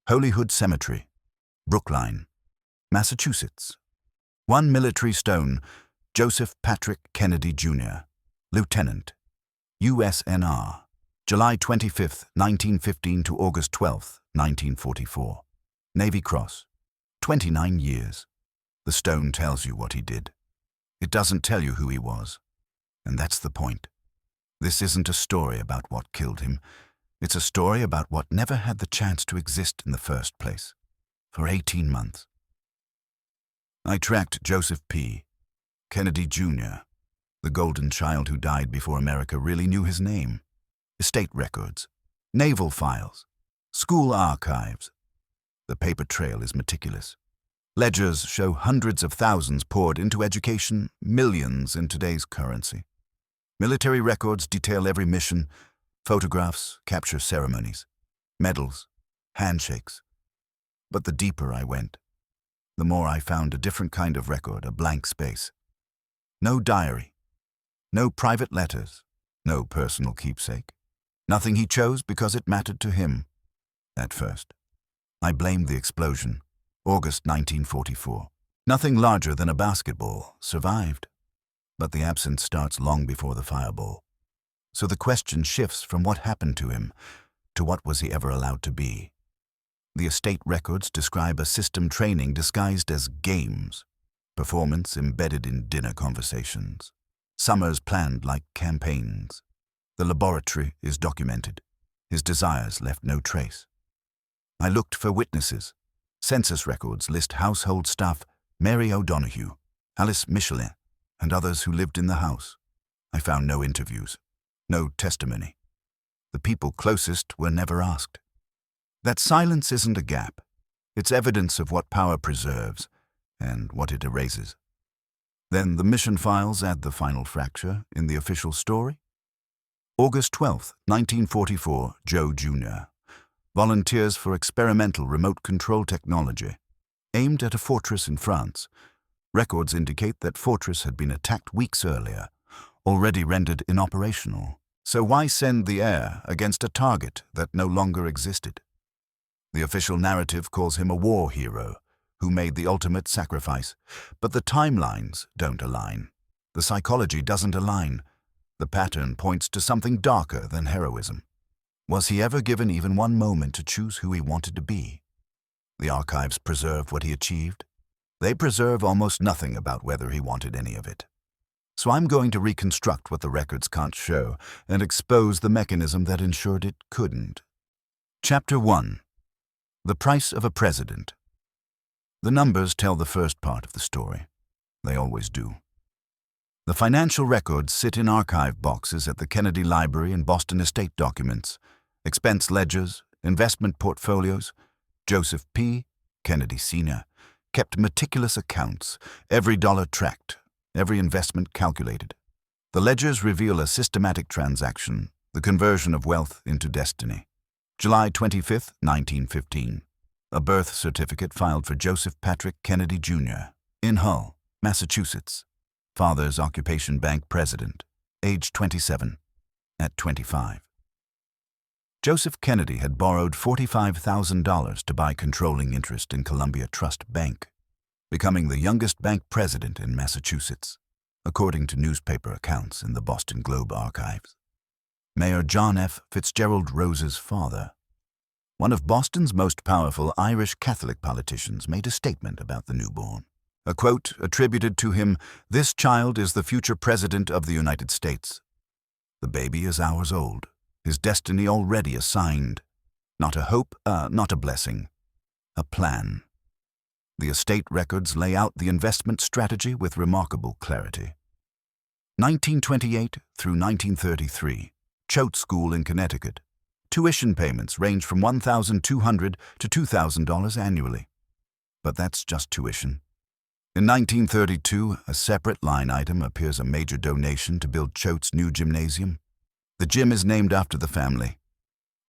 Holyhood Cemetery, Brookline, Massachusetts. 1 military stone, Joseph Patrick Kennedy, Jr., Lieutenant, USNR, July 25, 1915 to August 12, 1944. Navy Cross, 29 years. The stone tells you what he did. It doesn't tell you who he was. And that's the point. This isn't a story about what killed him. It's a story about what never had the chance to exist in the first place. For 18 months. I tracked Joseph P. Kennedy, Jr., the golden child who died before America really knew his name. Estate records, naval files, school archives. The paper trail is meticulous. Ledgers show hundreds of thousands poured into education, millions in today's currency. Military records detail every mission. Photographs capture ceremonies, medals, handshakes. But the deeper I went, the more I found a different kind of record, a blank space. No diary, no private letters, no personal keepsake. Nothing he chose because it mattered to him. At first, I blamed the explosion, August 1944. Nothing larger than a basketball survived, but the absence starts long before the fireball. So the question shifts from what happened to him to what was he ever allowed to be. The estate records describe a system training disguised as games, performance embedded in dinner conversations, summers planned like campaigns. The laboratory is documented. His desires left no trace. I looked for witnesses. Census records list household staff Mary O'Donoghue, Alice Michelin, and others who lived in the house. I found no interviews, no testimony. The people closest were never asked. That silence isn't a gap. It's evidence of what power preserves and what it erases. Then the mission files add the final fracture in the official story. August 12, 1944, Joe Jr. volunteers for experimental remote control technology, aimed at a fortress in France. Records indicate that fortress had been attacked weeks earlier, already rendered inoperational. So why send the Heir against a target that no longer existed? The official narrative calls him a war hero who made the ultimate sacrifice, but the timelines don't align. The psychology doesn't align. The pattern points to something darker than heroism. Was he ever given even one moment to choose who he wanted to be? The archives preserve what he achieved. They preserve almost nothing about whether he wanted any of it. So I'm going to reconstruct what the records can't show and expose the mechanism that ensured it couldn't. Chapter 1. The Price of a President. The numbers tell the first part of the story. They always do. The financial records sit in archive boxes at the Kennedy Library and Boston Estate Documents, expense ledgers, investment portfolios. Joseph P. Kennedy Sr. kept meticulous accounts, every dollar tracked, every investment calculated. The ledgers reveal a systematic transaction, the conversion of wealth into destiny. July 25, 1915. A birth certificate filed for Joseph Patrick Kennedy, Jr. in Hull, Massachusetts. Father's occupation bank president, age 27, at 25. Joseph Kennedy had borrowed $45,000 to buy controlling interest in Columbia Trust Bank, becoming the youngest bank president in Massachusetts, according to newspaper accounts in the Boston Globe archives. Mayor John F. Fitzgerald Rose's father, one of Boston's most powerful Irish Catholic politicians, made a statement about the newborn. A quote attributed to him, "This child is the future president of the United States. The baby is hours old, his destiny already assigned. Not a hope, not a blessing, a plan." The estate records lay out the investment strategy with remarkable clarity. 1928 through 1933, Choate School in Connecticut. Tuition payments range from $1,200 to $2,000 annually. But that's just tuition. In 1932, a separate line item appears, a major donation to build Choate's new gymnasium. The gym is named after the family.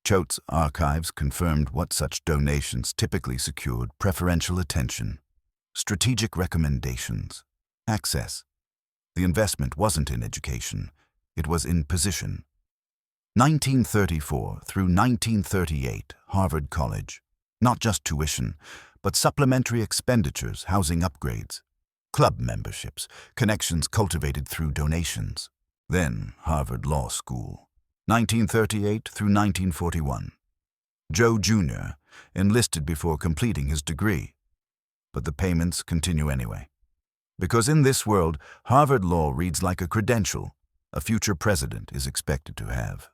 Choate's archives confirmed what such donations typically secured: preferential attention, strategic recommendations, access. The investment wasn't in education, it was in position. 1934 through 1938, Harvard College. Not just tuition, but supplementary expenditures, housing upgrades, club memberships, connections cultivated through donations. Then Harvard Law School, 1938 through 1941. Joe Jr. enlisted before completing his degree, but the payments continue anyway. Because in this world, Harvard Law reads like a credential a future president is expected to have.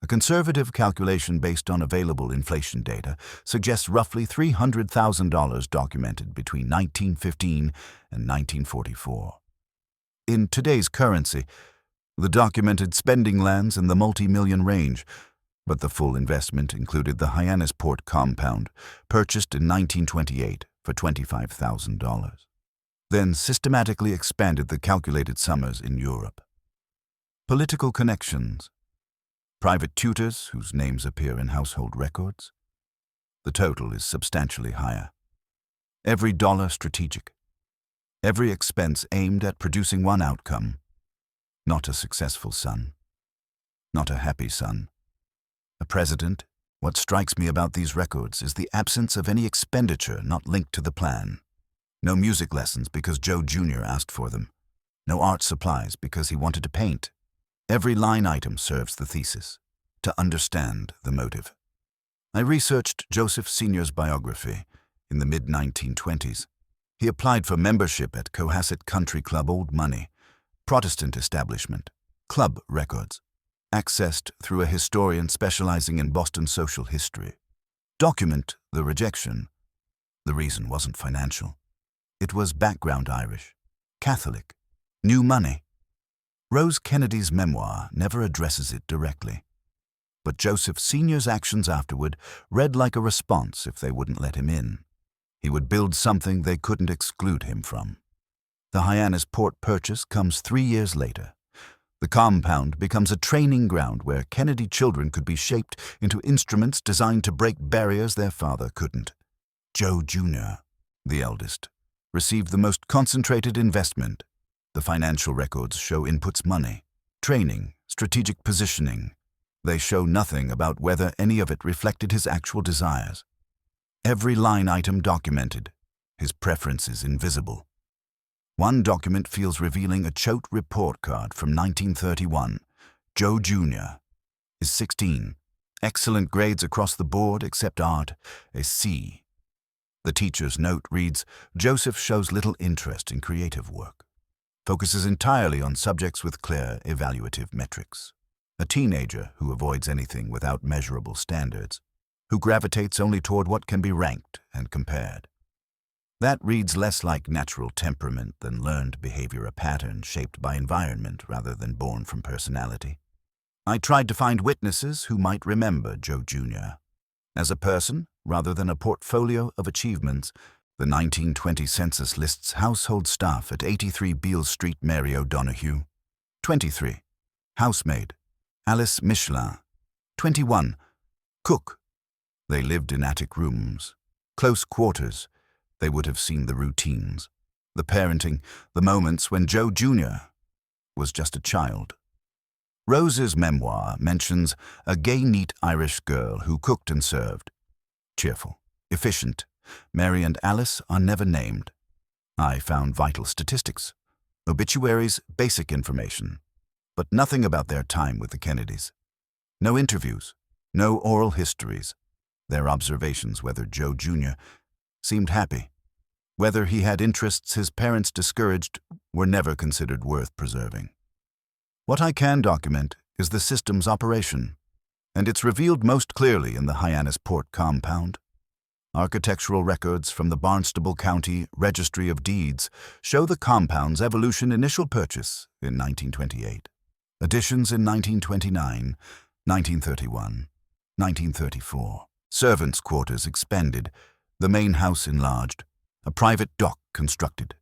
A conservative calculation based on available inflation data suggests roughly $300,000 documented between 1915 and 1944. In today's currency, the documented spending lands in the multi-million range, but the full investment included the Hyannisport compound, purchased in 1928 for $25,000. Then systematically expanded the calculated summers in Europe. Political connections. Private tutors whose names appear in household records. The total is substantially higher. Every dollar strategic. Every expense aimed at producing one outcome. Not a successful son. Not a happy son. A president. What strikes me about these records is the absence of any expenditure not linked to the plan. No music lessons because Joe Jr. asked for them. No art supplies because he wanted to paint. Every line item serves the thesis, to understand the motive. I researched Joseph Sr.'s biography in the mid-1920s. He applied for membership at Cohasset Country Club Old Money, Protestant establishment, club records, accessed through a historian specializing in Boston social history. Document the rejection. The reason wasn't financial. It was background Irish, Catholic, new money. Rose Kennedy's memoir never addresses it directly. But Joseph Sr.'s actions afterward read like a response if they wouldn't let him in. He would build something they couldn't exclude him from. The Hyannisport purchase comes 3 years later. The compound becomes a training ground where Kennedy children could be shaped into instruments designed to break barriers their father couldn't. Joe Jr., the eldest, received the most concentrated investment. The financial records show inputs money, training, strategic positioning. They show nothing about whether any of it reflected his actual desires. Every line item documented, his preferences invisible. One document feels revealing a Choate report card from 1931. Joe Jr. is 16. Excellent grades across the board except art, a C. The teacher's note reads, Joseph shows little interest in creative work. Focuses entirely on subjects with clear evaluative metrics. A teenager who avoids anything without measurable standards, who gravitates only toward what can be ranked and compared. That reads less like natural temperament than learned behavior, a pattern shaped by environment rather than born from personality. I tried to find witnesses who might remember Joe Jr. as a person rather than a portfolio of achievements. The 1920 census lists household staff at 83 Beale Street, Mary O'Donoghue. 23. Housemaid, Alice Michelin. 21. Cook. They lived in attic rooms. Close quarters. They would have seen the routines, the parenting, the moments when Joe Jr. was just a child. Rose's memoir mentions a gay, neat Irish girl who cooked and served. Cheerful, efficient. Mary and Alice are never named. I found vital statistics, obituaries, basic information, but nothing about their time with the Kennedys. No interviews, no oral histories. Their observations whether Joe Jr. seemed happy, whether he had interests his parents discouraged, were never considered worth preserving. What I can document is the system's operation, and it's revealed most clearly in the Hyannisport compound. Architectural records from the Barnstable County Registry of Deeds show the compound's evolution. Initial purchase in 1928, additions in 1929, 1931, 1934, servants' quarters expanded, the main house enlarged, a private dock constructed.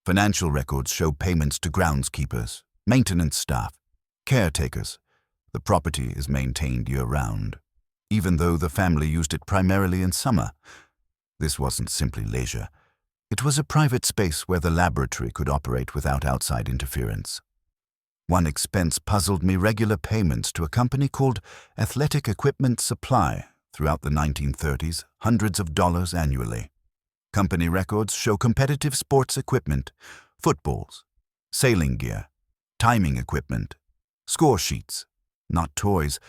Financial records show payments to groundskeepers, maintenance staff, caretakers. The property is maintained year-round, even though the family used it primarily in summer. This wasn't simply leisure. It was a private space where the laboratory could operate without outside interference. One expense puzzled me: regular payments to a company called Athletic Equipment Supply throughout the 1930s, hundreds of dollars annually. Company records show competitive sports equipment, footballs, sailing gear, timing equipment, score sheets, not toys,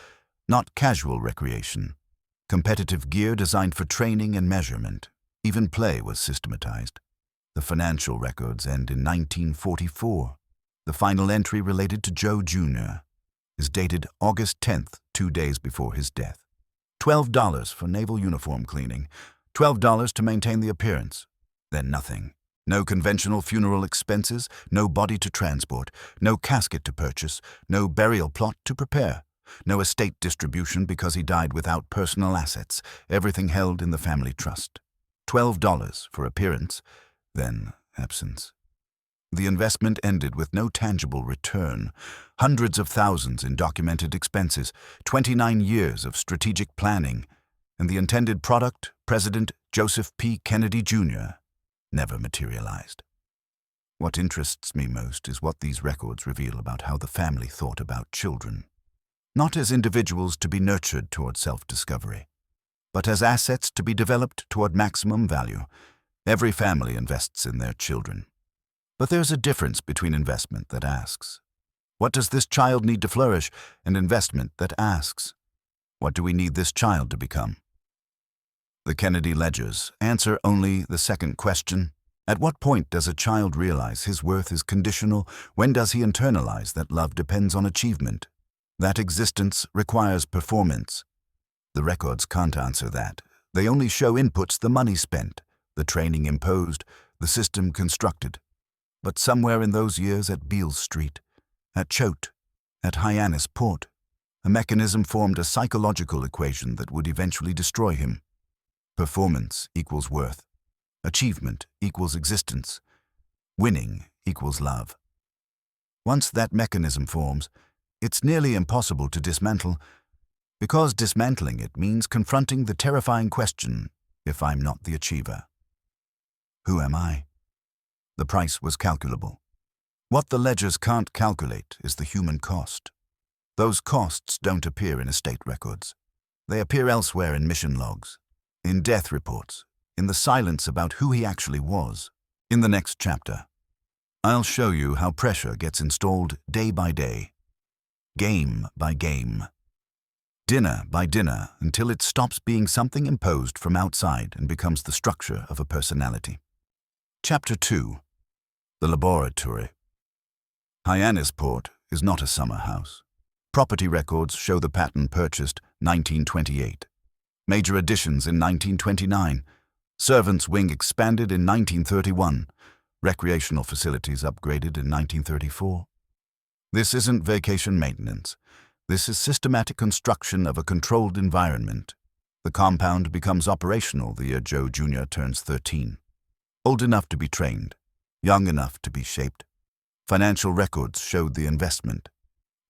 not casual recreation. Competitive gear designed for training and measurement. Even play was systematized. The financial records end in 1944. The final entry related to Joe Jr. is dated August 10th, 2 days before his death. $12 for naval uniform cleaning, $12 to maintain the appearance. Then nothing. No conventional funeral expenses, no body to transport, no casket to purchase, no burial plot to prepare, no estate distribution because he died without personal assets, everything held in the family trust. $12 for appearance, then absence. The investment ended with no tangible return, hundreds of thousands in documented expenses, 29 years of strategic planning, and the intended product, President Joseph P. Kennedy Jr., never materialized. What interests me most is what these records reveal about how the family thought about children. Not as individuals to be nurtured toward self-discovery, but as assets to be developed toward maximum value. Every family invests in their children. But there's a difference between investment that asks, what does this child need to flourish, and investment that asks, what do we need this child to become? The Kennedy ledgers answer only the second question. At what point does a child realize his worth is conditional? When does he internalize that love depends on achievement? That existence requires performance? The records can't answer that. They only show inputs: the money spent, the training imposed, the system constructed. But somewhere in those years at Beale Street, at Choate, at Hyannis Port, a mechanism formed a psychological equation that would eventually destroy him. Performance equals worth. Achievement equals existence. Winning equals love. Once that mechanism forms, it's nearly impossible to dismantle, because dismantling it means confronting the terrifying question, if I'm not the achiever, who am I? The price was calculable. What the ledgers can't calculate is the human cost. Those costs don't appear in estate records. They appear elsewhere in mission logs, in death reports, in the silence about who he actually was. In the next chapter, I'll show you how pressure gets installed day by day, game by game, dinner by dinner, until it stops being something imposed from outside and becomes the structure of a personality. Chapter 2. The Laboratory. Hyannis Port is not a summer house. Property records show the pattern purchased 1928. Major additions in 1929. Servants' wing expanded in 1931. Recreational facilities upgraded in 1934. This isn't vacation maintenance. This is systematic construction of a controlled environment. The compound becomes operational the year Joe Jr. turns 13. Old enough to be trained, young enough to be shaped. Financial records showed the investment.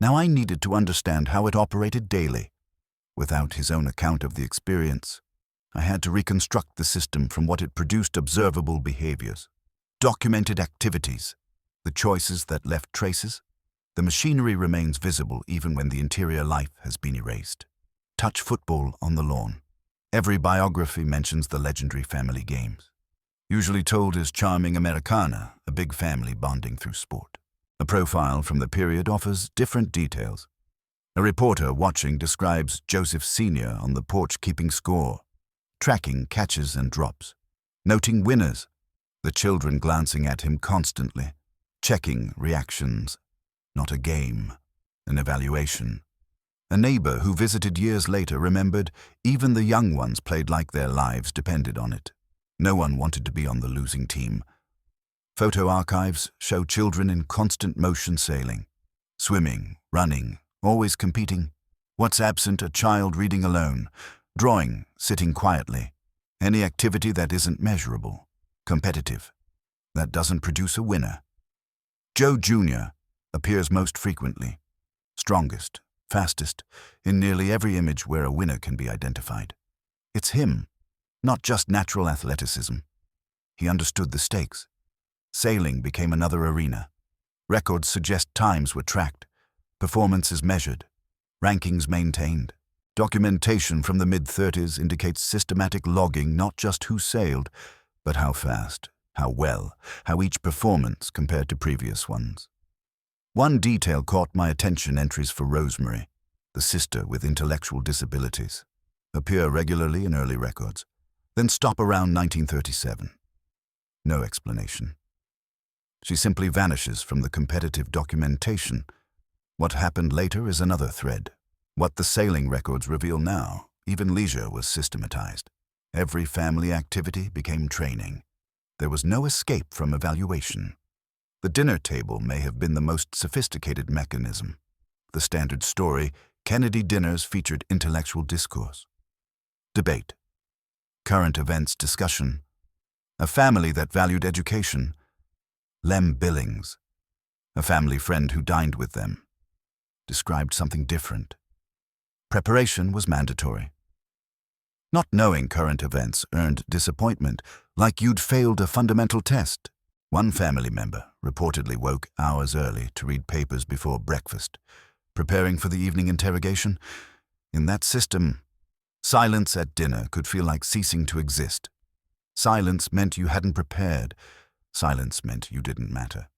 Now I needed to understand how it operated daily. Without his own account of the experience, I had to reconstruct the system from what it produced: observable behaviors, documented activities, the choices that left traces. The machinery remains visible even when the interior life has been erased. Touch football on the lawn. Every biography mentions the legendary family games, usually told as charming Americana, a big family bonding through sport. A profile from the period offers different details. A reporter watching describes Joseph Sr. on the porch keeping score, tracking catches and drops, noting winners, the children glancing at him constantly, checking reactions. Not a game, an evaluation. A neighbor who visited years later remembered even the young ones played like their lives depended on it. No one wanted to be on the losing team. Photo archives show children in constant motion: sailing, swimming, running, always competing. What's absent? A child reading alone, drawing, sitting quietly. Any activity that isn't measurable, competitive, that doesn't produce a winner. Joe Jr. appears most frequently, strongest, fastest, in nearly every image where a winner can be identified. It's him, not just natural athleticism. He understood the stakes. Sailing became another arena. Records suggest times were tracked, performances measured, rankings maintained. Documentation from the mid-30s indicates systematic logging, not just who sailed, but how fast, how well, how each performance compared to previous ones. One detail caught my attention: entries for Rosemary, the sister with intellectual disabilities, appear regularly in early records, then stop around 1937. No explanation. She simply vanishes from the competitive documentation. What happened later is another thread. What the sailing records reveal now, even leisure was systematized. Every family activity became training. There was no escape from evaluation. The dinner table may have been the most sophisticated mechanism. The standard story, Kennedy dinners, featured intellectual discourse, debate, current events discussion, a family that valued education, Lem Billings, a family friend who dined with them, described something different. Preparation was mandatory. Not knowing current events earned disappointment, like you'd failed a fundamental test. One family member reportedly woke hours early to read papers before breakfast, preparing for the evening interrogation. In that system, silence at dinner could feel like ceasing to exist. Silence meant you hadn't prepared. Silence meant you didn't matter.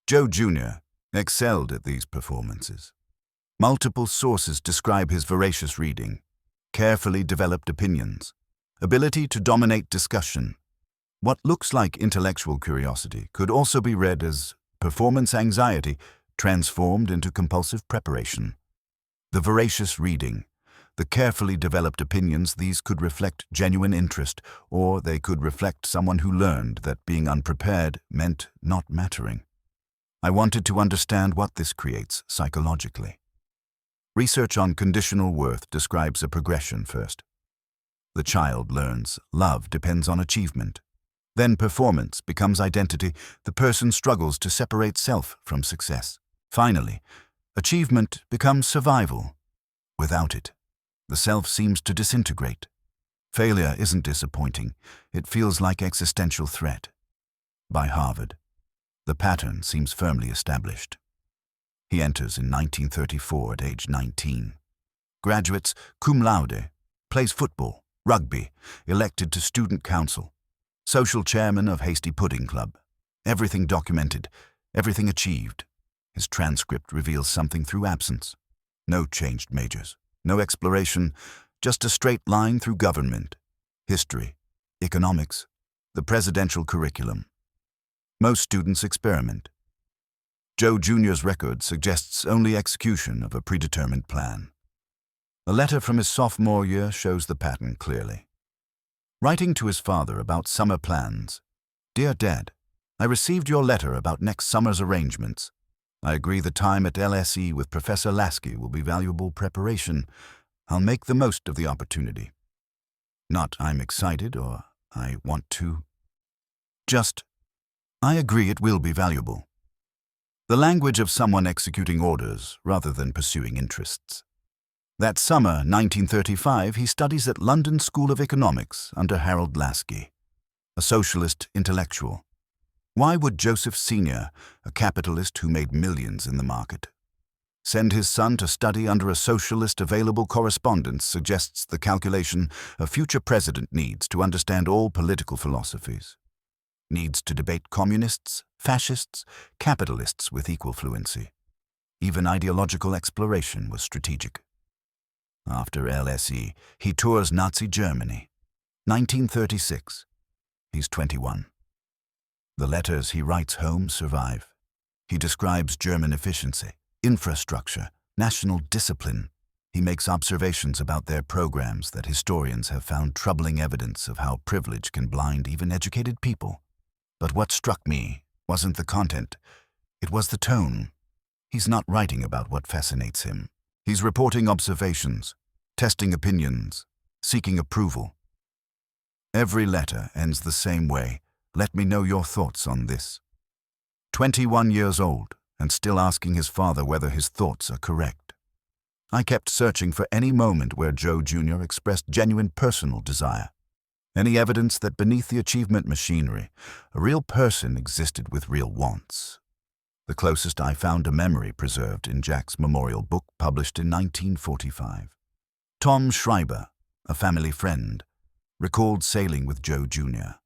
Joe Jr. excelled at these performances. Multiple sources describe his voracious reading, carefully developed opinions, ability to dominate discussion. What looks like intellectual curiosity could also be read as performance anxiety transformed into compulsive preparation. The voracious reading, the carefully developed opinions, these could reflect genuine interest, or they could reflect someone who learned that being unprepared meant not mattering. I wanted to understand what this creates psychologically. Research on conditional worth describes a progression first. The child learns love depends on achievement. Then performance becomes identity. The person struggles to separate self from success. Finally, achievement becomes survival. Without it, the self seems to disintegrate. Failure isn't disappointing. It feels like existential threat. By Harvard, the pattern seems firmly established. He enters in 1934 at age 19. Graduates cum laude, plays football, rugby, elected to student council, social chairman of Hasty Pudding Club. Everything documented, everything achieved. His transcript reveals something through absence. No changed majors, no exploration, just a straight line through government, history, economics, the presidential curriculum. Most students experiment. Joe Jr.'s record suggests only execution of a predetermined plan. A letter from his sophomore year shows the pattern clearly. Writing to his father about summer plans, "Dear Dad, I received your letter about next summer's arrangements. I agree the time at LSE with Professor Lasky will be valuable preparation. I'll make the most of the opportunity. Not I'm excited or I want to. Just, I agree it will be valuable." The language of someone executing orders rather than pursuing interests. That summer, 1935, he studies at London School of Economics under Harold Lasky, a socialist intellectual. Why would Joseph Sr., a capitalist who made millions in the market, send his son to study under a socialist? Available correspondence suggests the calculation a future president needs to understand all political philosophies. Needs to debate communists, fascists, capitalists with equal fluency. Even ideological exploration was strategic. After LSE, he tours Nazi Germany. 1936. He's 21. The letters he writes home survive. He describes German efficiency, infrastructure, national discipline. He makes observations about their programs that historians have found troubling evidence of how privilege can blind even educated people. But what struck me wasn't the content, it was the tone. He's not writing about what fascinates him. He's reporting observations, testing opinions, seeking approval. Every letter ends the same way: "Let me know your thoughts on this." 21 years old and still asking his father whether his thoughts are correct. I kept searching for any moment where Joe Jr. expressed genuine personal desire. Any evidence that beneath the achievement machinery, a real person existed with real wants. The closest I found a memory preserved in Jack's memorial book published in 1945. Tom Schreiber, a family friend, recalled sailing with Joe Jr.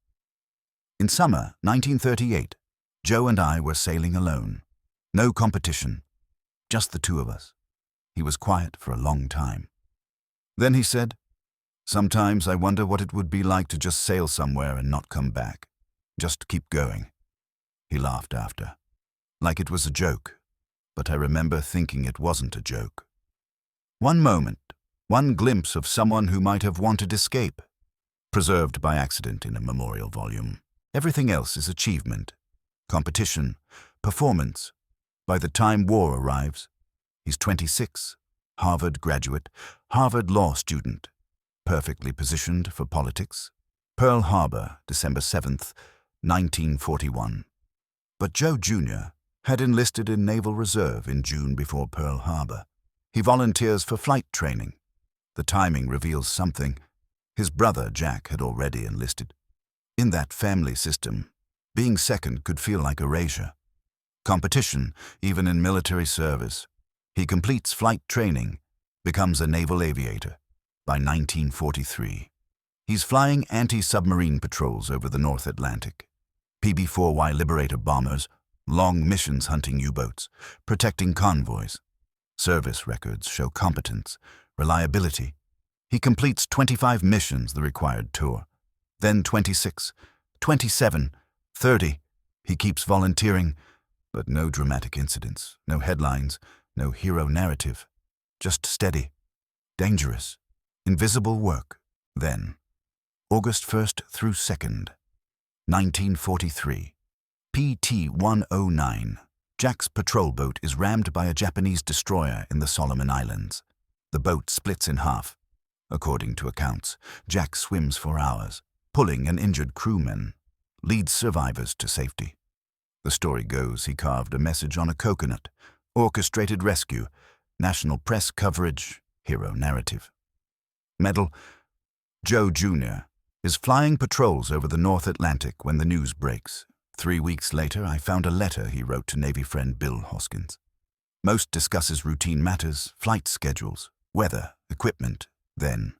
In summer 1938, Joe and I were sailing alone. No competition, just the two of us. He was quiet for a long time. Then he said, "Sometimes I wonder what it would be like to just sail somewhere and not come back. Just keep going." He laughed after, like it was a joke, but I remember thinking it wasn't a joke. One moment, one glimpse of someone who might have wanted escape, preserved by accident in a memorial volume. Everything else is achievement, competition, performance. By the time war arrives, he's 26, Harvard graduate, Harvard law student, perfectly positioned for politics. Pearl Harbor, December 7th, 1941. But Joe Jr. had enlisted in Naval Reserve in June before Pearl Harbor. He volunteers for flight training. The timing reveals something. His brother, Jack, had already enlisted. In that family system, being second could feel like erasure. Competition, even in military service. He completes flight training, becomes a naval aviator. By 1943, he's flying anti-submarine patrols over the North Atlantic. PB-4Y Liberator bombers, long missions hunting U-boats, protecting convoys. Service records show competence, reliability. He completes 25 missions the required tour. Then 26, 27, 30. He keeps volunteering, but no dramatic incidents, no headlines, no hero narrative. Just steady, dangerous, invisible work. Then, August 1st through 2nd, 1943. PT-109. Jack's patrol boat is rammed by a Japanese destroyer in the Solomon Islands. The boat splits in half. According to accounts, Jack swims for hours, pulling an injured crewman, leads survivors to safety. The story goes he carved a message on a coconut, orchestrated rescue, national press coverage, hero narrative. Medal: Joe Jr. is flying patrols over the North Atlantic when the news breaks. 3 weeks later, I found a letter he wrote to Navy friend Bill Hoskins. Most discusses routine matters, flight schedules, weather, equipment. Then,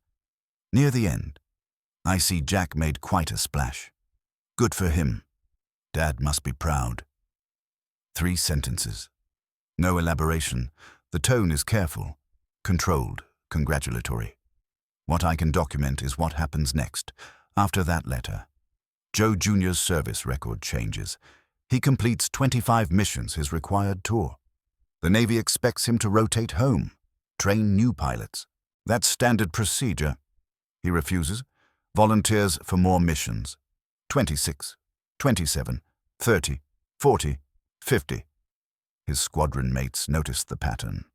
near the end, I see Jack made quite a splash. Good for him. Dad must be proud. 3 sentences. No elaboration. The tone is careful, controlled, congratulatory. What I can document is what happens next. After that letter, Joe Jr.'s service record changes. He completes 25 missions his required tour. The Navy expects him to rotate home, train new pilots. That's standard procedure. He refuses, volunteers for more missions. 26, 27, 30, 40, 50. His squadron mates noticed the pattern.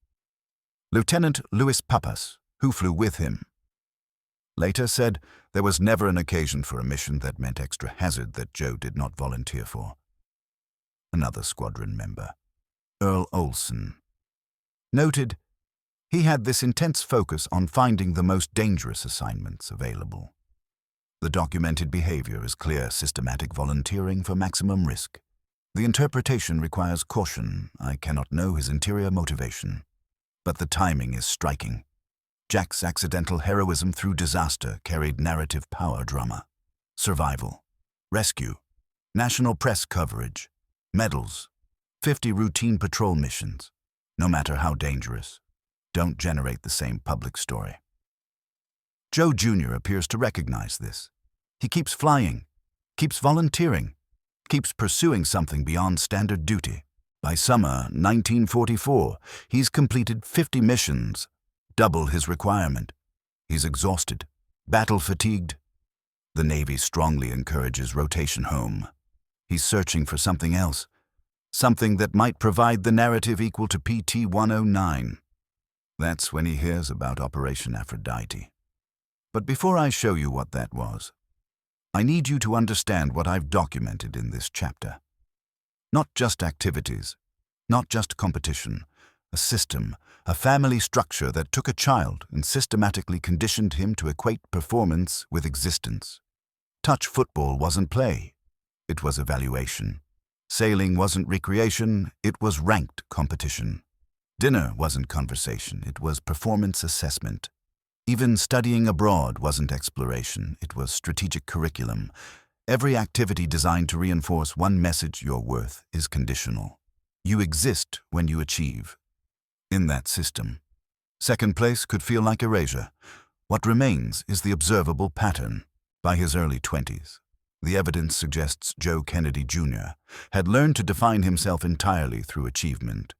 Lieutenant Louis Papas, who flew with him, later said there was never an occasion for a mission that meant extra hazard that Joe did not volunteer for. Another squadron member, Earl Olson, noted he had this intense focus on finding the most dangerous assignments available. The documented behavior is clear, systematic volunteering for maximum risk. The interpretation requires caution. I cannot know his interior motivation. But the timing is striking. Jack's accidental heroism through disaster carried narrative power drama. Survival, rescue, national press coverage, medals, 50 routine patrol missions. No matter how dangerous, don't generate the same public story. Joe Jr. appears to recognize this. He keeps flying, keeps volunteering, keeps pursuing something beyond standard duty. By summer 1944, he's completed 50 missions, double his requirement. He's exhausted, battle-fatigued. The Navy strongly encourages rotation home. He's searching for something else, something that might provide the narrative equal to PT-109. That's when he hears about Operation Aphrodite. But before I show you what that was, I need you to understand what I've documented in this chapter. Not just activities, not just competition, a system, a family structure that took a child and systematically conditioned him to equate performance with existence. Touch football wasn't play, it was evaluation. Sailing wasn't recreation, it was ranked competition. Dinner wasn't conversation, it was performance assessment. Even studying abroad wasn't exploration, it was strategic curriculum. Every activity designed to reinforce one message: your worth is conditional. You exist when you achieve. In that system, second place could feel like erasure. What remains is the observable pattern. By his early 20s, the evidence suggests Joe Kennedy Jr. had learned to define himself entirely through achievement.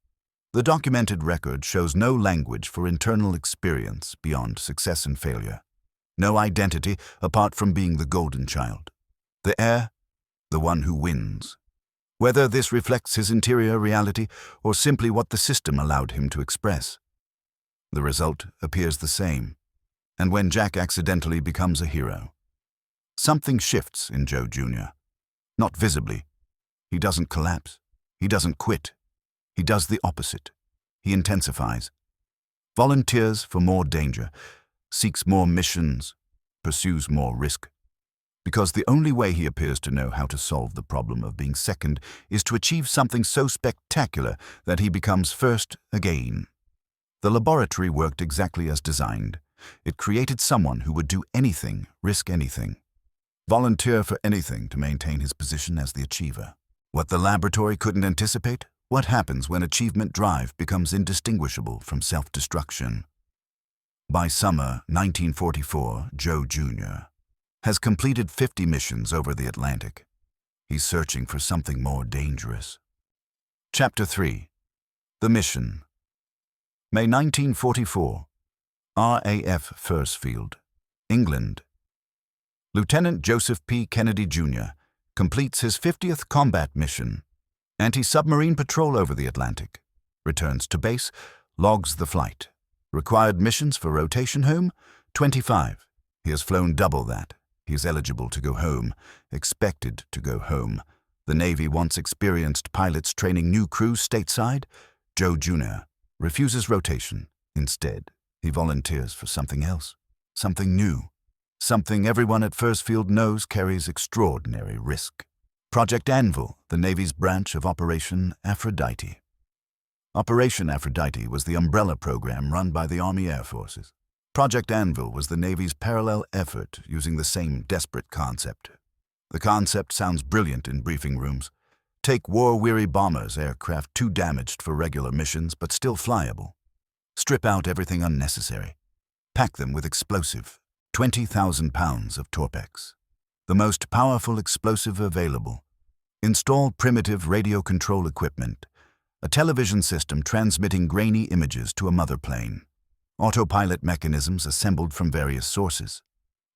The documented record shows no language for internal experience beyond success and failure. No identity apart from being the golden child. The heir, the one who wins. Whether this reflects his interior reality or simply what the system allowed him to express. The result appears the same. And when Jack accidentally becomes a hero, something shifts in Joe Jr. Not visibly. He doesn't collapse. He doesn't quit. He does the opposite. He intensifies. Volunteers for more danger, seeks more missions, pursues more risk. Because the only way he appears to know how to solve the problem of being second is to achieve something so spectacular that he becomes first again. The laboratory worked exactly as designed. It created someone who would do anything, risk anything, volunteer for anything to maintain his position as the achiever. What the laboratory couldn't anticipate? What happens when achievement drive becomes indistinguishable from self-destruction? By summer 1944, Joe Jr. has completed 50 missions over the Atlantic. He's searching for something more dangerous. Chapter 3. The Mission. May 1944. RAF Fursfield, England. Lieutenant Joseph P. Kennedy Jr. completes his 50th combat mission. Anti-submarine patrol over the Atlantic. Returns to base, logs the flight. Required missions for rotation home, 25. He has flown double that. He is eligible to go home, expected to go home. The Navy wants experienced pilots training new crews stateside. Joe Jr. refuses rotation. Instead, he volunteers for something else, something new, something everyone at Fursfield knows carries extraordinary risk. Project Anvil, the Navy's branch of Operation Aphrodite. Operation Aphrodite was the umbrella program run by the Army Air Forces. Project Anvil was the Navy's parallel effort using the same desperate concept. The concept sounds brilliant in briefing rooms. Take war-weary bombers, aircraft too damaged for regular missions but still flyable. Strip out everything unnecessary. Pack them with explosive, 20,000 pounds of Torpex. The most powerful explosive available. Install primitive radio control equipment, a television system transmitting grainy images to a mother plane. Autopilot mechanisms assembled from various sources.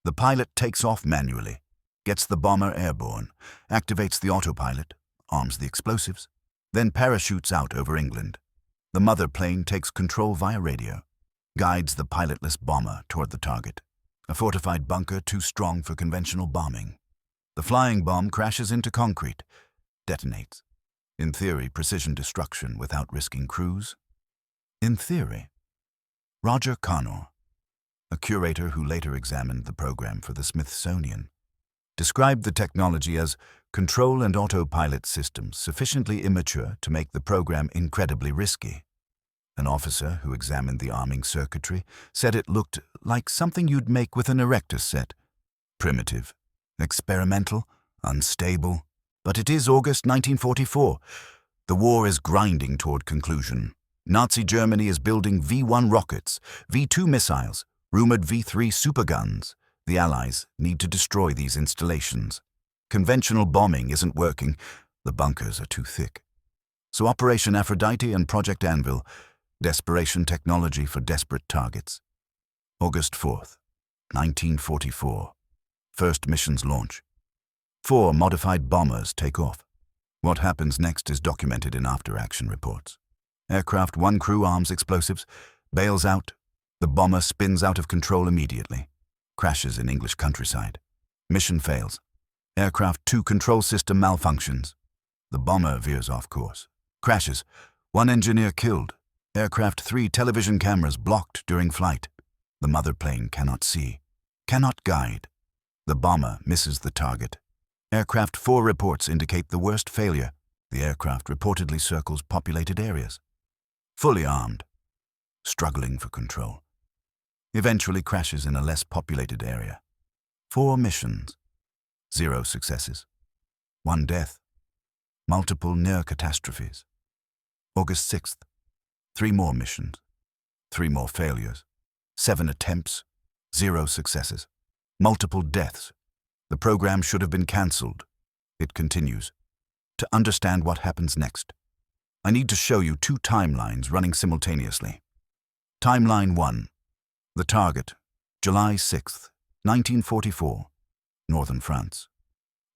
The pilot takes off manually, gets the bomber airborne, activates the autopilot, arms the explosives, then parachutes out over England. The mother plane takes control via radio, guides the pilotless bomber toward the target, a fortified bunker too strong for conventional bombing. The flying bomb crashes into concrete, detonates. In theory, precision destruction without risking crews. In theory. Roger Connor, a curator who later examined the program for the Smithsonian, described the technology as control and autopilot systems sufficiently immature to make the program incredibly risky. An officer who examined the arming circuitry said it looked like something you'd make with an Erectus set. Primitive, experimental, unstable. But it is August 1944. The war is grinding toward conclusion. Nazi Germany is building V-1 rockets, V-2 missiles, rumored V-3 superguns. The Allies need to destroy these installations. Conventional bombing isn't working. The bunkers are too thick. So Operation Aphrodite and Project Anvil, desperation technology for desperate targets. August 4th, 1944. First missions launch. 4 modified bombers take off. What happens next is documented in after-action reports. Aircraft 1 crew arms explosives, bails out. The bomber spins out of control immediately. Crashes in English countryside. Mission fails. Aircraft 2 control system malfunctions. The bomber veers off course. Crashes. 1 engineer killed. Aircraft 3 television cameras blocked during flight. The mother plane cannot see, cannot guide. The bomber misses the target. Aircraft 4 reports indicate the worst failure. The aircraft reportedly circles populated areas. Fully armed, struggling for control. eventually crashes in a less populated area. 4 missions, 0 successes, 1 death, multiple near catastrophes. August 6th, 3 more missions, 3 more failures, 7 attempts, 0 successes, multiple deaths. The program should have been cancelled. It continues. To understand what happens next, I need to show you 2 timelines running simultaneously. Timeline 1. The target, July 6th, 1944, Northern France.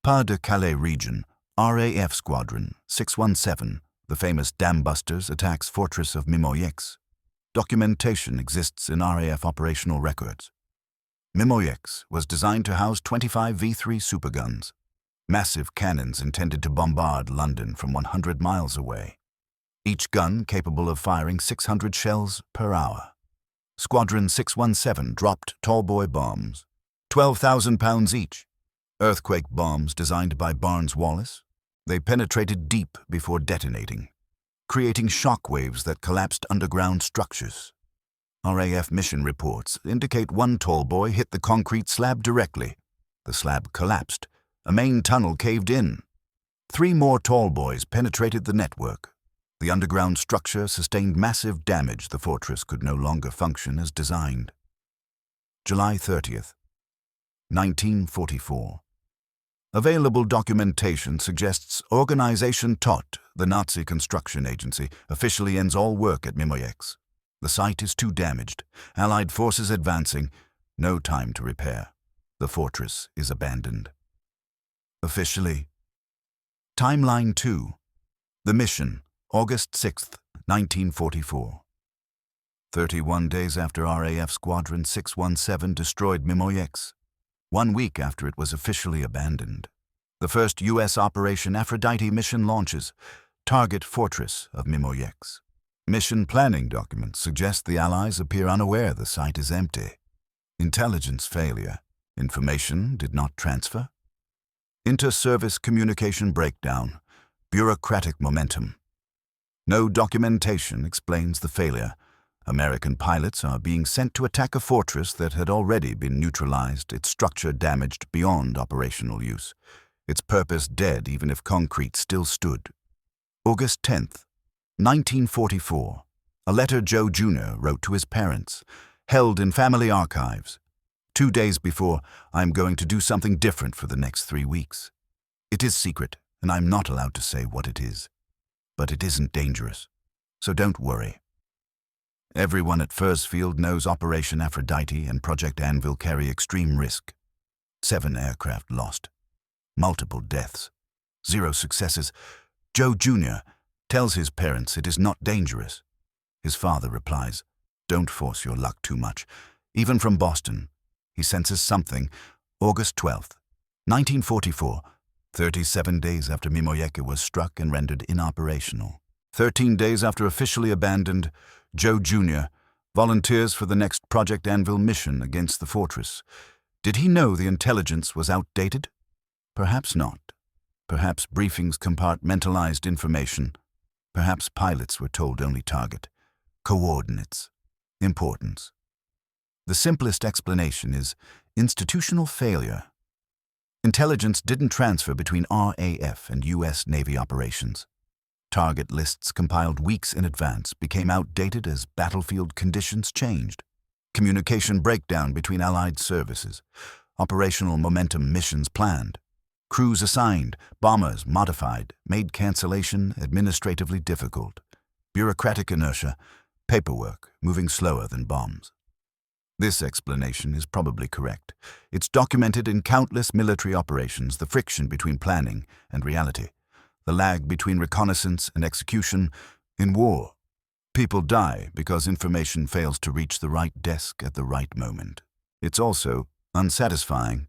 Pas-de-Calais region, RAF Squadron 617, the famous dam busters, attacks fortress of Mimoyex. Documentation exists in RAF operational records. Mimoyex was designed to house 25 V3 superguns, massive cannons intended to bombard London from 100 miles away. Each gun capable of firing 600 shells per hour. Squadron 617 dropped tallboy bombs, 12,000 pounds each. Earthquake bombs designed by Barnes-Wallis. They penetrated deep before detonating, creating shock waves that collapsed underground structures. RAF mission reports indicate one tallboy hit the concrete slab directly. The slab collapsed. A main tunnel caved in. 3 more tallboys penetrated the network. The underground structure sustained massive damage. The fortress could no longer function as designed. July 30th, 1944. Available documentation suggests Organisation Tot, the Nazi construction agency, officially ends all work at Mimoyex. The site is too damaged. Allied forces advancing. No time to repair. The fortress is abandoned. Officially. Timeline 2. The mission, August 6th, 1944. 31 days after RAF Squadron 617 destroyed Mimoyex. 1 week after it was officially abandoned. The first U.S. Operation Aphrodite mission launches. Target fortress of Mimoyex. Mission planning documents suggest the Allies appear unaware the site is empty. Intelligence failure. Information did not transfer. Inter-service communication breakdown. Bureaucratic momentum. No documentation explains the failure. American pilots are being sent to attack a fortress that had already been neutralized, its structure damaged beyond operational use, its purpose dead even if concrete still stood. August 10th, 1944. A letter Joe Jr. wrote to his parents, held in family archives. 2 days before, I'm going to do something different for the next 3 weeks. It is secret, and I'm not allowed to say what it is. But it isn't dangerous, so don't worry. Everyone at Fursfield knows Operation Aphrodite and Project Anvil carry extreme risk. 7 aircraft lost. Multiple deaths. 0 successes. Joe Jr. tells his parents it is not dangerous. His father replies, "Don't force your luck too much." Even from Boston, he senses something. August 12th, 1944. 37 days after Mimoyex was struck and rendered inoperational. 13 days after officially abandoned, Joe Jr. volunteers for the next Project Anvil mission against the fortress. Did he know the intelligence was outdated? Perhaps not. Perhaps briefings compartmentalized information. Perhaps pilots were told only target, coordinates, importance. The simplest explanation is institutional failure. Intelligence didn't transfer between RAF and U.S. Navy operations. Target lists compiled weeks in advance became outdated as battlefield conditions changed. Communication breakdown between Allied services. Operational momentum missions planned. Crews assigned, bombers modified, made cancellation administratively difficult. Bureaucratic inertia, paperwork moving slower than bombs. This explanation is probably correct. It's documented in countless military operations, the friction between planning and reality, the lag between reconnaissance and execution. In war, people die because information fails to reach the right desk at the right moment. It's also unsatisfying,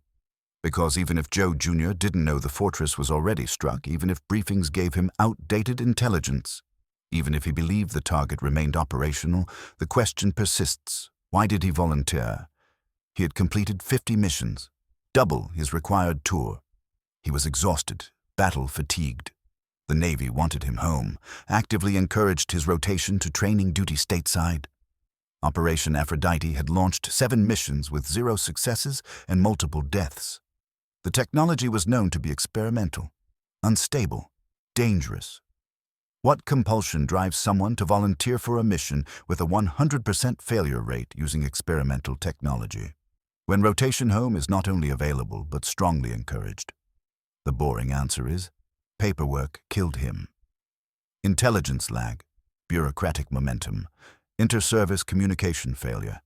because even if Joe Jr. didn't know the fortress was already struck, even if briefings gave him outdated intelligence, even if he believed the target remained operational, the question persists. Why did he volunteer? He had completed 50 missions, double his required tour. He was exhausted, battle-fatigued. The Navy wanted him home, actively encouraged his rotation to training duty stateside. Operation Aphrodite had launched 7 missions with 0 successes and multiple deaths. The technology was known to be experimental, unstable, dangerous. What compulsion drives someone to volunteer for a mission with a 100% failure rate using experimental technology, when rotation home is not only available but strongly encouraged? The boring answer is, paperwork killed him. Intelligence lag, bureaucratic momentum, inter-service communication failure.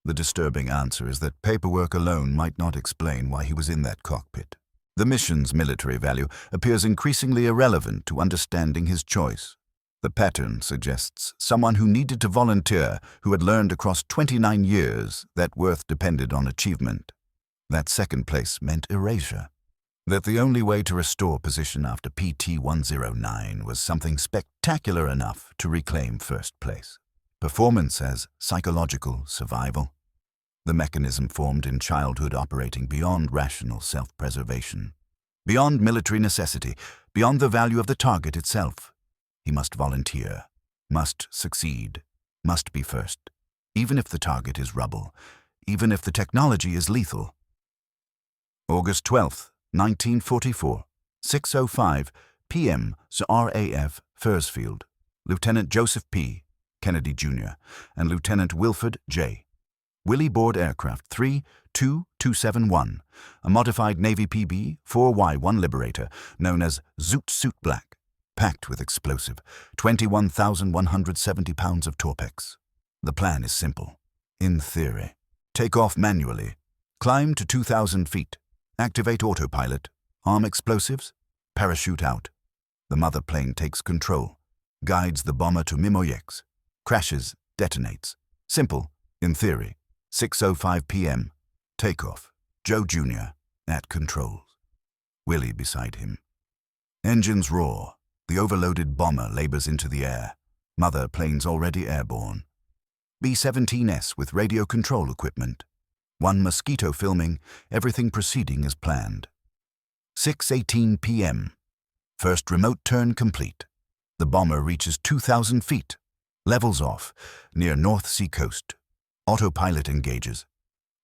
The disturbing answer is that paperwork alone might not explain why he was in that cockpit. The mission's military value appears increasingly irrelevant to understanding his choice. The pattern suggests someone who needed to volunteer, who had learned across 29 years that worth depended on achievement. That second place meant erasure. That the only way to restore position after PT-109 was something spectacular enough to reclaim first place. Performance as psychological survival. The mechanism formed in childhood, operating beyond rational self-preservation, beyond military necessity, beyond the value of the target itself. He must volunteer, must succeed, must be first, even if the target is rubble, even if the technology is lethal. August 12th, 1944, 6:05 p.m. RAF Fursfield, Lieutenant Joseph P. Kennedy Jr. and Lieutenant Wilford J. Willie board aircraft 32271, a modified Navy PB-4Y-1 Liberator known as Zoot Suit Black, packed with explosive, 21,170 pounds of Torpex. The plan is simple. In theory, take off manually, climb to 2,000 feet, activate autopilot, arm explosives, parachute out. The mother plane takes control, guides the bomber to Mimoyex, crashes, detonates. Simple, in theory. 6:05 p.m. Takeoff. Joe Jr. at controls. Willie beside him. Engines roar. The overloaded bomber labors into the air. Mother plane's already airborne. B-17S with radio control equipment. 1 Mosquito filming, everything proceeding as planned. 6:18 p.m. First remote turn complete. The bomber reaches 2,000 feet. Levels off, near North Sea coast. Autopilot engages.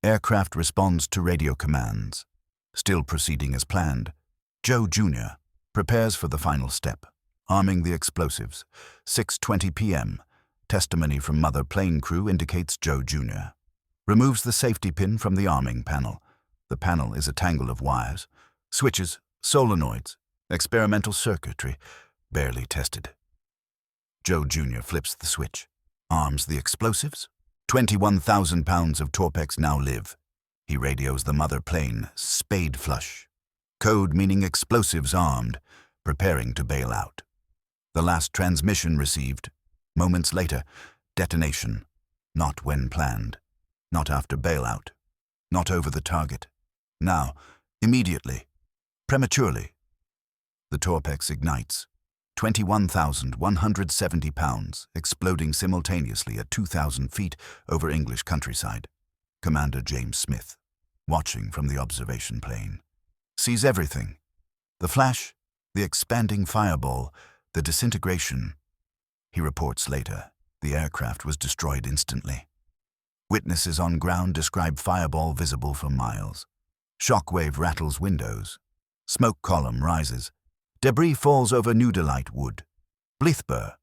Aircraft responds to radio commands. Still proceeding as planned. Joe Jr. prepares for the final step, arming the explosives. 6:20 p.m. Testimony from mother plane crew indicates Joe Jr. removes the safety pin from the arming panel. The panel is a tangle of wires, switches, solenoids, experimental circuitry, barely tested. Joe Jr. flips the switch, arms the explosives. 21,000 pounds of Torpex now live. He radios the mother plane, spade flush. Code meaning explosives armed, preparing to bail out. The last transmission received. Moments later, detonation. Not when planned. Not after bailout. Not over the target. Now, immediately. Prematurely. The Torpex ignites. 21,170 pounds, exploding simultaneously at 2,000 feet over English countryside. Commander James Smith, watching from the observation plane, sees everything. The flash, the expanding fireball, the disintegration. He reports later, the aircraft was destroyed instantly. Witnesses on ground describe fireball visible for miles. Shockwave rattles windows. Smoke column rises. Debris falls over Newdalite Wood. Blithburgh,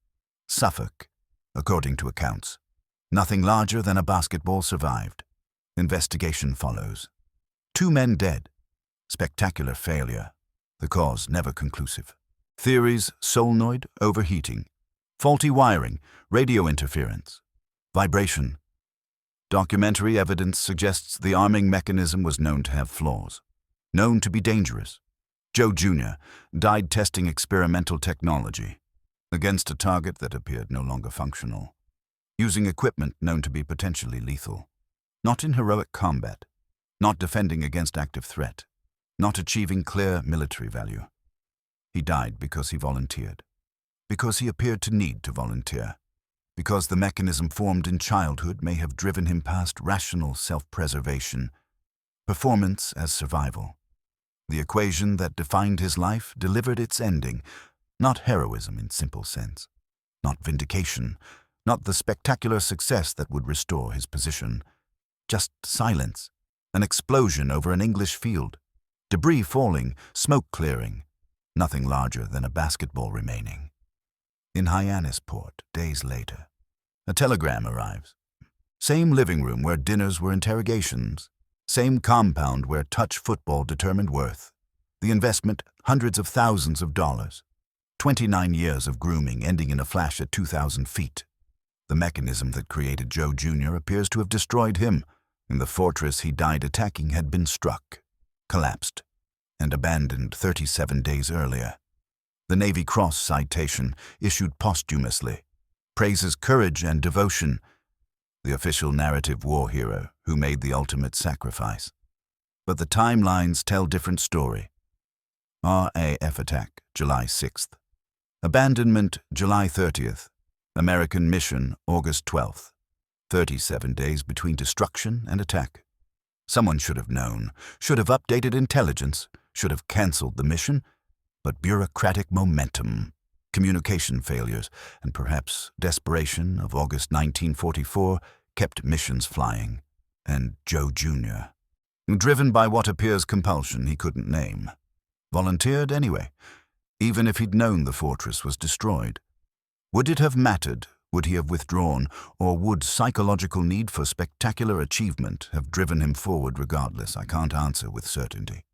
Suffolk, according to accounts. Nothing larger than a basketball survived. Investigation follows. 2 men dead. Spectacular failure. The cause never conclusive. Theories: solenoid, overheating. Faulty wiring, radio interference. Vibration. Documentary evidence suggests the arming mechanism was known to have flaws. Known to be dangerous. Joe Jr. died testing experimental technology against a target that appeared no longer functional, using equipment known to be potentially lethal, not in heroic combat, not defending against active threat, not achieving clear military value. He died because he volunteered, because he appeared to need to volunteer, because the mechanism formed in childhood may have driven him past rational self-preservation, performance as survival. The equation that defined his life delivered its ending, not heroism in simple sense, not vindication, Not the spectacular success that would restore his position. Just silence. An explosion over an English field. Debris falling, smoke clearing. Nothing larger than a basketball remaining. In Hyannisport, days later, a telegram arrives. Same living room where dinners were interrogations. Same compound where touch football determined worth. The investment, hundreds of thousands of dollars. 29 years of grooming ending in a flash at 2,000 feet. The mechanism that created Joe Jr. appears to have destroyed him, and the fortress he died attacking had been struck, collapsed, and abandoned 37 days earlier. The Navy Cross citation, issued posthumously, praises courage and devotion, the official narrative war hero who made the ultimate sacrifice. But the timelines tell different story. RAF attack, July 6th. Abandonment, July 30th. American mission, August 12th. 37 days between destruction and attack. Someone should have known, should have updated intelligence, should have cancelled the mission, but bureaucratic momentum, communication failures, and perhaps desperation of August 1944 kept missions flying. And Joe Jr., driven by what appears compulsion he couldn't name, volunteered anyway, even if he'd known the fortress was destroyed. Would it have mattered? Would he have withdrawn, or would psychological need for spectacular achievement have driven him forward regardless? I can't answer with certainty.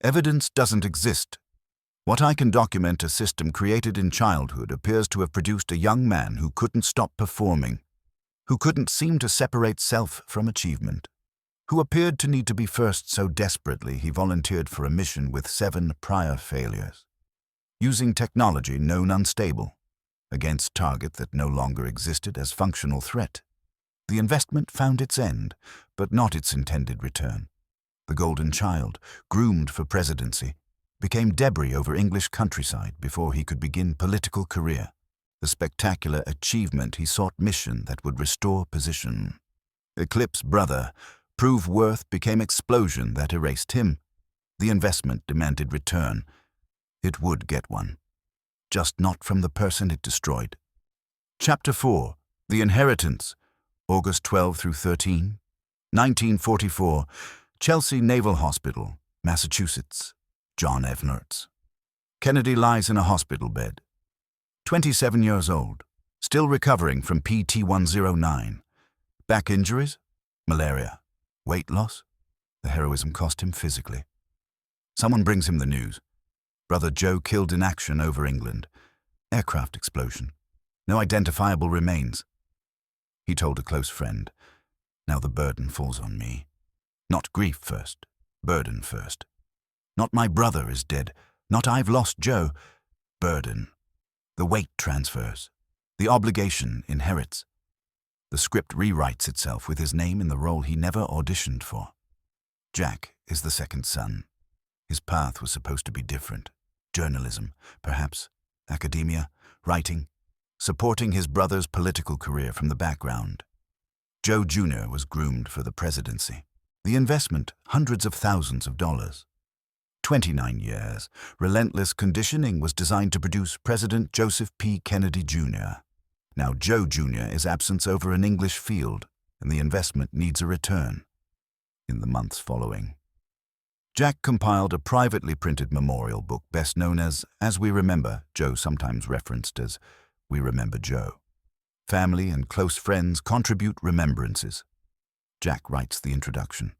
Evidence doesn't exist. What I can document, a system created in childhood, appears to have produced a young man who couldn't stop performing, who couldn't seem to separate self from achievement, who appeared to need to be first so desperately he volunteered for a mission with 7 prior failures. Using technology known unstable, against target that no longer existed as functional threat. The investment found its end, but not its intended return. The golden child, groomed for presidency, became debris over English countryside before he could begin political career. The spectacular achievement he sought mission that would restore position. Eclipse brother, prove worth became explosion that erased him. The investment demanded return. It would get one. Just not from the person it destroyed. Chapter 4. The Inheritance. August 12 through 13. 1944. Chelsea Naval Hospital, Massachusetts. John F. Nertz. Kennedy lies in a hospital bed. 27 years old. Still recovering from PT-109. Back injuries? Malaria. Weight loss? The heroism cost him physically. Someone brings him the news. Brother Joe killed in action over England. Aircraft explosion. No identifiable remains. He told a close friend. Now the burden falls on me. Not grief first, burden first. Not my brother is dead, not I've lost Joe. Burden. The weight transfers. The obligation inherits. The script rewrites itself with his name in the role he never auditioned for. Jack is the second son. His path was supposed to be different. Journalism, perhaps, academia, writing, supporting his brother's political career from the background. Joe Jr. was groomed for the presidency. The investment, hundreds of thousands of dollars. 29 years, relentless conditioning was designed to produce President Joseph P. Kennedy Jr. Now Joe Jr. is absence over an English field, and the investment needs a return. In the months following, Jack compiled a privately printed memorial book best known as We Remember, Joe sometimes referenced as We Remember Joe. Family and close friends contribute remembrances. Jack writes the introduction.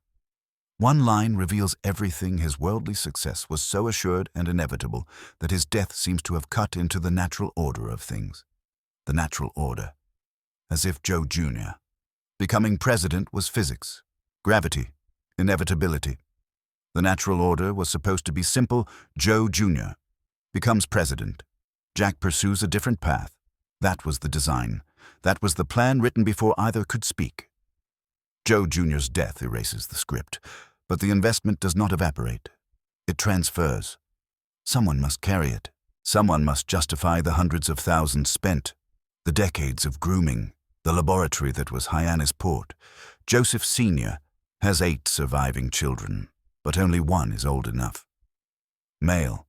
One line reveals everything. His worldly success was so assured and inevitable that his death seems to have cut into the natural order of things. The natural order. As if Joe Jr. becoming president was physics, gravity, inevitability. The natural order was supposed to be simple. Joe Jr. becomes president. Jack pursues a different path. That was the design. That was the plan written before either could speak. Joe Jr.'s death erases the script, but the investment does not evaporate. It transfers. Someone must carry it. Someone must justify the hundreds of thousands spent, the decades of grooming, the laboratory that was Hyannisport. Joseph Sr. has 8 surviving children, but only one is old enough. Male,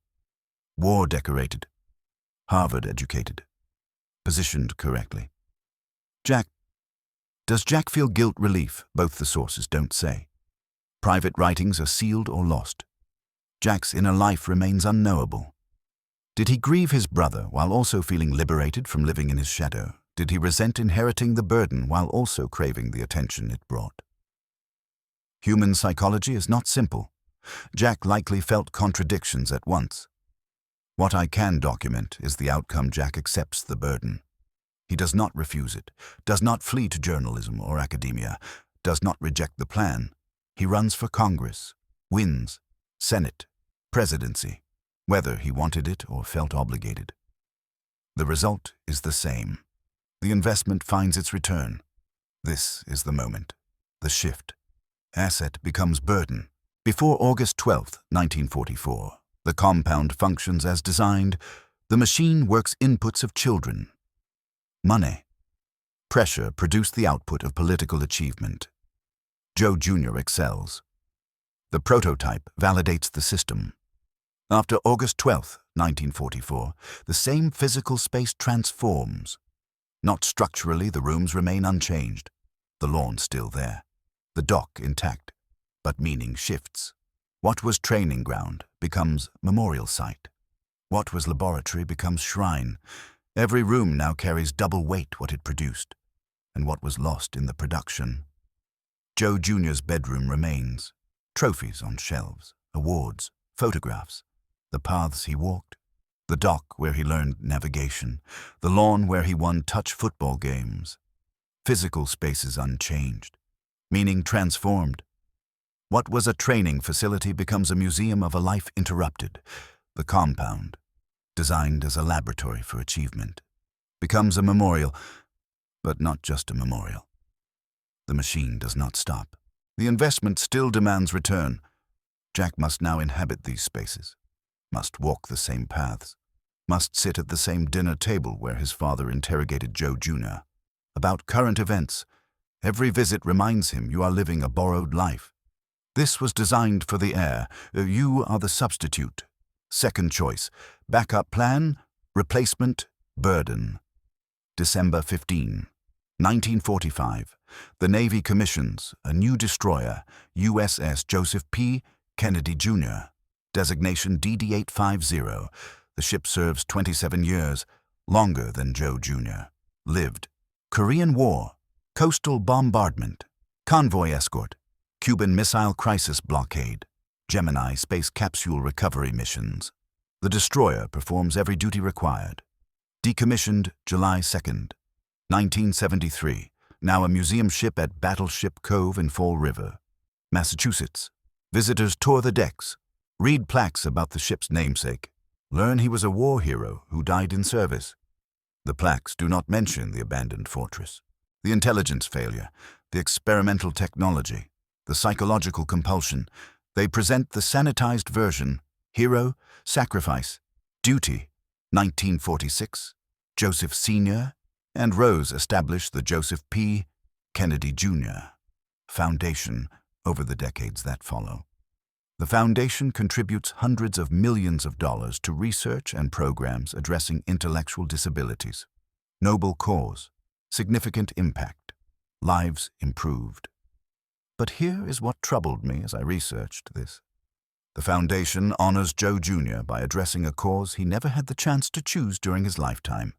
war-decorated, Harvard-educated, positioned correctly. Jack. Does Jack feel guilt relief? Both the sources don't say. Private writings are sealed or lost. Jack's inner life remains unknowable. Did he grieve his brother while also feeling liberated from living in his shadow? Did he resent inheriting the burden while also craving the attention it brought? Human psychology is not simple. Jack likely felt contradictions at once. What I can document is the outcome. Jack accepts the burden. He does not refuse it, does not flee to journalism or academia, does not reject the plan. He runs for Congress, wins, Senate, presidency, whether he wanted it or felt obligated. The result is the same. The investment finds its return. This is the moment, the shift. Asset becomes burden. Before August 12, 1944, the compound functions as designed. The machine works inputs of children. Money. Pressure produced the output of political achievement. Joe Jr. excels. The prototype validates the system. After August 12, 1944, the same physical space transforms. Not structurally, the rooms remain unchanged. The lawn still there. The dock intact. But meaning shifts. What was training ground becomes memorial site. What was laboratory becomes shrine. Every room now carries double weight what it produced, and what was lost in the production. Joe Jr.'s bedroom remains. Trophies on shelves, awards, photographs, the paths he walked, the dock where he learned navigation, the lawn where he won touch football games. Physical spaces unchanged, meaning transformed. What was a training facility becomes a museum of a life interrupted. The compound, designed as a laboratory for achievement, becomes a memorial, but not just a memorial. The machine does not stop. The investment still demands return. Jack must now inhabit these spaces, must walk the same paths, must sit at the same dinner table where his father interrogated Joe Jr. about current events. Every visit reminds him you are living a borrowed life. This was designed for the heir. You are the substitute. Second choice. Backup plan, replacement, burden. December 15, 1945. The Navy commissions a new destroyer, USS Joseph P. Kennedy Jr. Designation DD-850. The ship serves 27 years, longer than Joe Jr. Lived. Korean War, coastal bombardment, convoy escort, Cuban Missile Crisis blockade, Gemini space capsule recovery missions. The destroyer performs every duty required. Decommissioned July 2nd, 1973. Now a museum ship at Battleship Cove in Fall River, Massachusetts. Visitors tour the decks, read plaques about the ship's namesake, learn he was a war hero who died in service. The plaques do not mention the abandoned fortress, the intelligence failure, the experimental technology, the psychological compulsion. They present the sanitized version: hero, sacrifice, duty. 1946, Joseph Sr. and Rose established the Joseph P. Kennedy Jr. Foundation over the decades that follow. The foundation contributes hundreds of millions of dollars to research and programs addressing intellectual disabilities. Noble cause, significant impact, lives improved. But here is what troubled me as I researched this. The foundation honors Joe Jr. by addressing a cause he never had the chance to choose during his lifetime,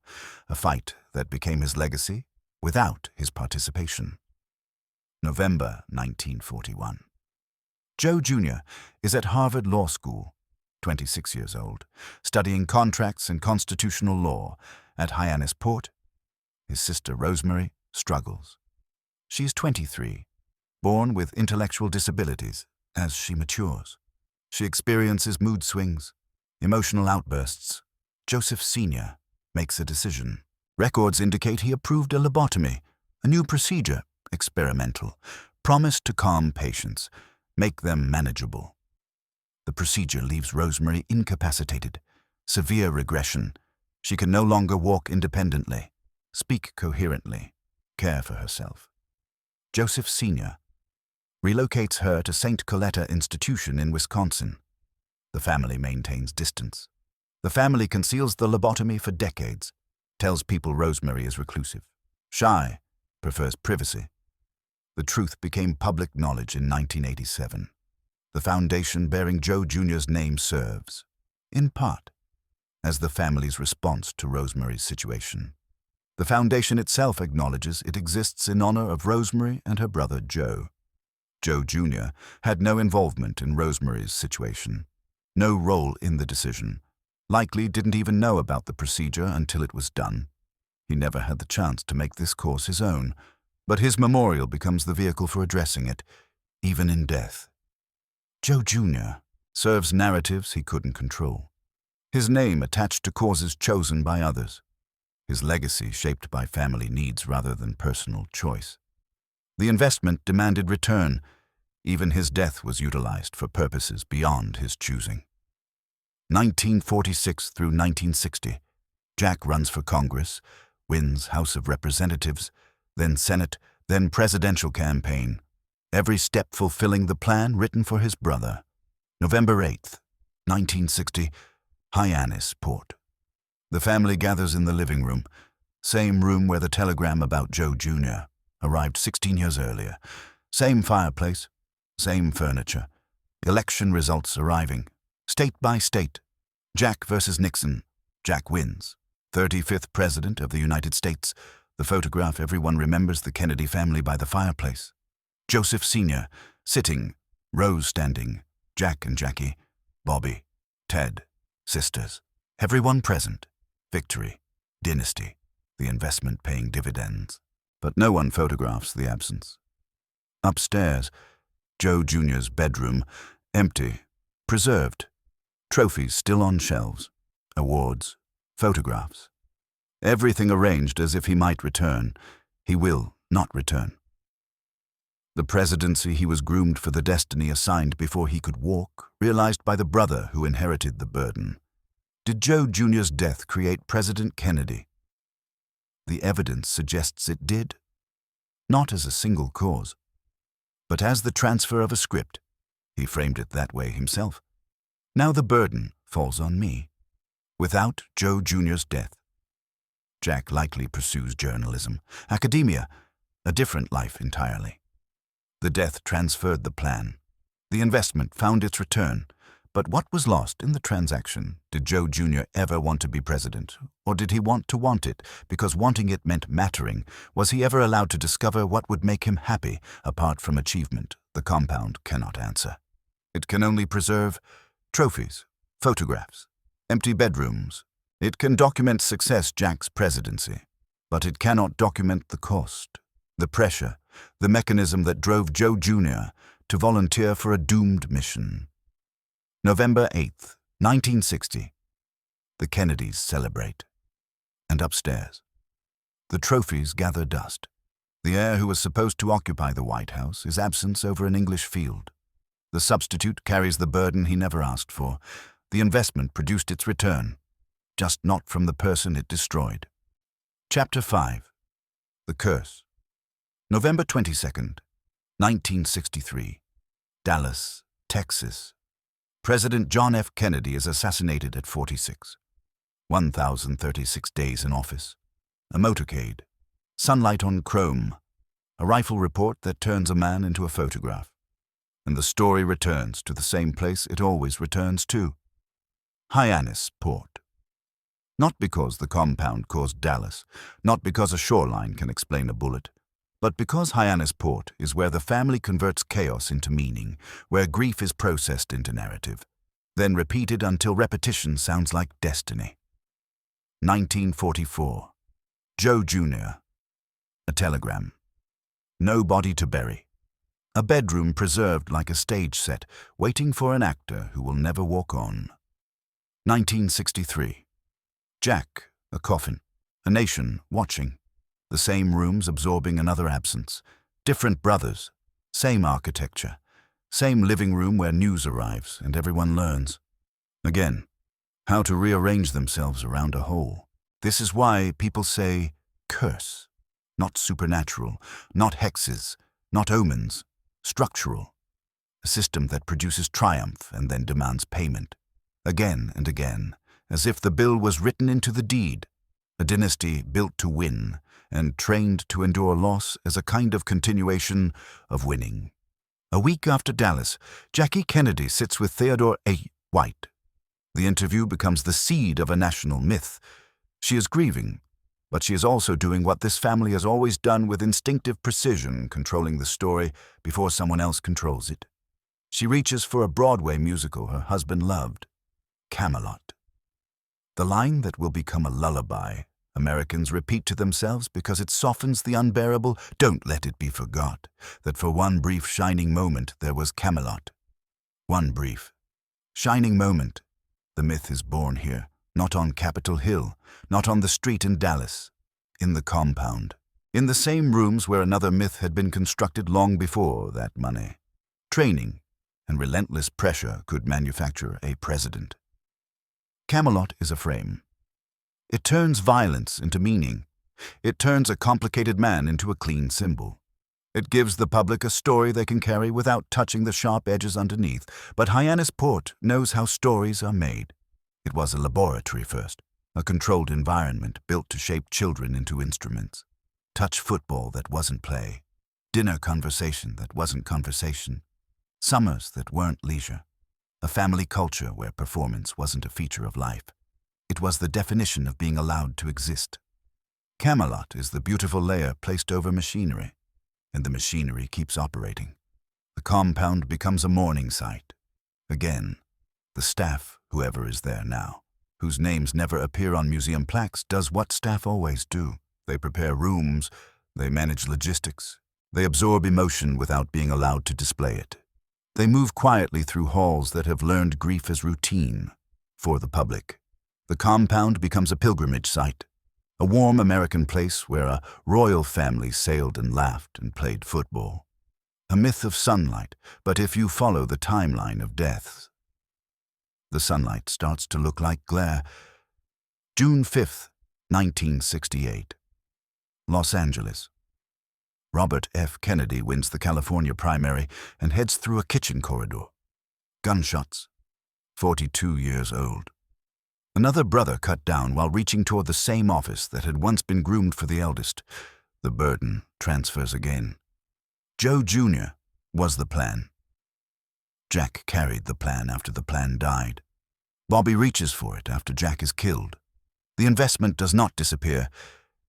a fight that became his legacy without his participation. November 1941. Joe Jr. is at Harvard Law School, 26 years old, studying contracts and constitutional law at Hyannisport. His sister Rosemary struggles. She is 23, born with intellectual disabilities. As she matures, she experiences mood swings, emotional outbursts. Joseph Sr. makes a decision. Records indicate he approved a lobotomy, a new procedure, experimental, promised to calm patients, make them manageable. The procedure leaves Rosemary incapacitated, severe regression. She can no longer walk independently, speak coherently, care for herself. Joseph Sr. relocates her to St. Coletta Institution in Wisconsin. The family maintains distance. The family conceals the lobotomy for decades, tells people Rosemary is reclusive, shy, prefers privacy. The truth became public knowledge in 1987. The foundation bearing Joe Jr.'s name serves, in part, as the family's response to Rosemary's situation. The foundation itself acknowledges it exists in honor of Rosemary and her brother Joe. Joe Jr. had no involvement in Rosemary's situation, no role in the decision, likely didn't even know about the procedure until it was done. He never had the chance to make this course his own, but his memorial becomes the vehicle for addressing it, even in death. Joe Jr. serves narratives he couldn't control. His name attached to causes chosen by others. His legacy shaped by family needs rather than personal choice. The investment demanded return. Even his death was utilized for purposes beyond his choosing. 1946 through 1960, Jack runs for Congress, wins House of Representatives, then Senate, then presidential campaign, every step fulfilling the plan written for his brother. November 8th, 1960, Hyannis Port. The family gathers in the living room, same room where the telegram about Joe Jr. arrived 16 years earlier. Same fireplace, same furniture. Election results arriving. State by state. Jack versus Nixon. Jack wins. 35th President of the United States. The photograph everyone remembers the Kennedy family by the fireplace. Joseph Sr. sitting, Rose standing, Jack and Jackie, Bobby, Ted, sisters. Everyone present. Victory. Dynasty. The investment paying dividends. But no one photographs the absence. Upstairs, Joe Jr.'s bedroom, empty, preserved. Trophies still on shelves. Awards. Photographs. Everything arranged as if he might return. He will not return. The presidency he was groomed for, the destiny assigned before he could walk, realized by the brother who inherited the burden. Did Joe Jr.'s death create President Kennedy? The evidence suggests it did. Not as a single cause, but as the transfer of a script. He framed it that way himself. Now the burden falls on me. Without Joe Jr.'s death. Jack likely pursues journalism, academia, a different life entirely. The death transferred the plan. The investment found its return. But what was lost in the transaction? Did Joe Jr. ever want to be president? Or did he want it because wanting it meant mattering? Was he ever allowed to discover what would make him happy apart from achievement? The compound cannot answer. It can only preserve trophies, photographs, empty bedrooms. It can document success, Jack's presidency, but it cannot document the cost, the pressure, the mechanism that drove Joe Jr. to volunteer for a doomed mission. November 8th, 1960. The Kennedys celebrate. And upstairs, the trophies gather dust. The heir who was supposed to occupy the White House is absent over an English field. The substitute carries the burden he never asked for. The investment produced its return, just not from the person it destroyed. Chapter 5. The Curse. November 22nd, 1963. Dallas, Texas. President John F. Kennedy is assassinated at 46. 1,036 days in office. A motorcade. Sunlight on chrome. A rifle report that turns a man into a photograph. And the story returns to the same place it always returns to. Hyannis Port. Not because the compound caused Dallas, not because a shoreline can explain a bullet, but because Hyannis Port is where the family converts chaos into meaning, where grief is processed into narrative, then repeated until repetition sounds like destiny. 1944. Joe Jr. A telegram. No body to bury. A bedroom preserved like a stage set, waiting for an actor who will never walk on. 1963. Jack, a coffin. A nation watching. The same rooms absorbing another absence. Different brothers. Same architecture. Same living room where news arrives and everyone learns. Again, how to rearrange themselves around a hole. This is why people say curse. Not supernatural, not hexes, not omens. Structural. A system that produces triumph and then demands payment. Again and again, as if the bill was written into the deed. a dynasty built to win and trained to endure loss as a kind of continuation of winning. A week after Dallas, Jackie Kennedy sits with Theodore A. White. The interview becomes the seed of a national myth. She is grieving, but she is also doing what this family has always done with instinctive precision, controlling the story before someone else controls it. She reaches for a Broadway musical her husband loved, Camelot. The line that will become a lullaby Americans repeat to themselves because it softens the unbearable. Don't let it be forgot that for one brief shining moment there was Camelot. One brief shining moment. The myth is born here, not on Capitol Hill, not on the street in Dallas, in the compound, in the same rooms where another myth had been constructed long before that money, training, and relentless pressure could manufacture a president. Camelot is a frame. It turns violence into meaning. It turns a complicated man into a clean symbol. It gives the public a story they can carry without touching the sharp edges underneath. But Hyannisport knows how stories are made. It was a laboratory first, a controlled environment built to shape children into instruments. Touch football that wasn't play. Dinner conversation that wasn't conversation. Summers that weren't leisure. A family culture where performance wasn't a feature of life. It was the definition of being allowed to exist. Camelot is the beautiful layer placed over machinery, and the machinery keeps operating. The compound becomes a mourning site. Again, the staff, whoever is there now, whose names never appear on museum plaques, does what staff always do. They prepare rooms, they manage logistics, they absorb emotion without being allowed to display it. They move quietly through halls that have learned grief as routine for the public. The compound becomes a pilgrimage site, a warm American place where a royal family sailed and laughed and played football. A myth of sunlight, but if you follow the timeline of deaths, the sunlight starts to look like glare. June 5th, 1968. Los Angeles. Robert F. Kennedy wins the California primary and heads through a kitchen corridor. Gunshots. 42 years old. Another brother cut down while reaching toward the same office that had once been groomed for the eldest. The burden transfers again. Joe Jr. was the plan. Jack carried the plan after the plan died. Bobby reaches for it after Jack is killed. The investment does not disappear.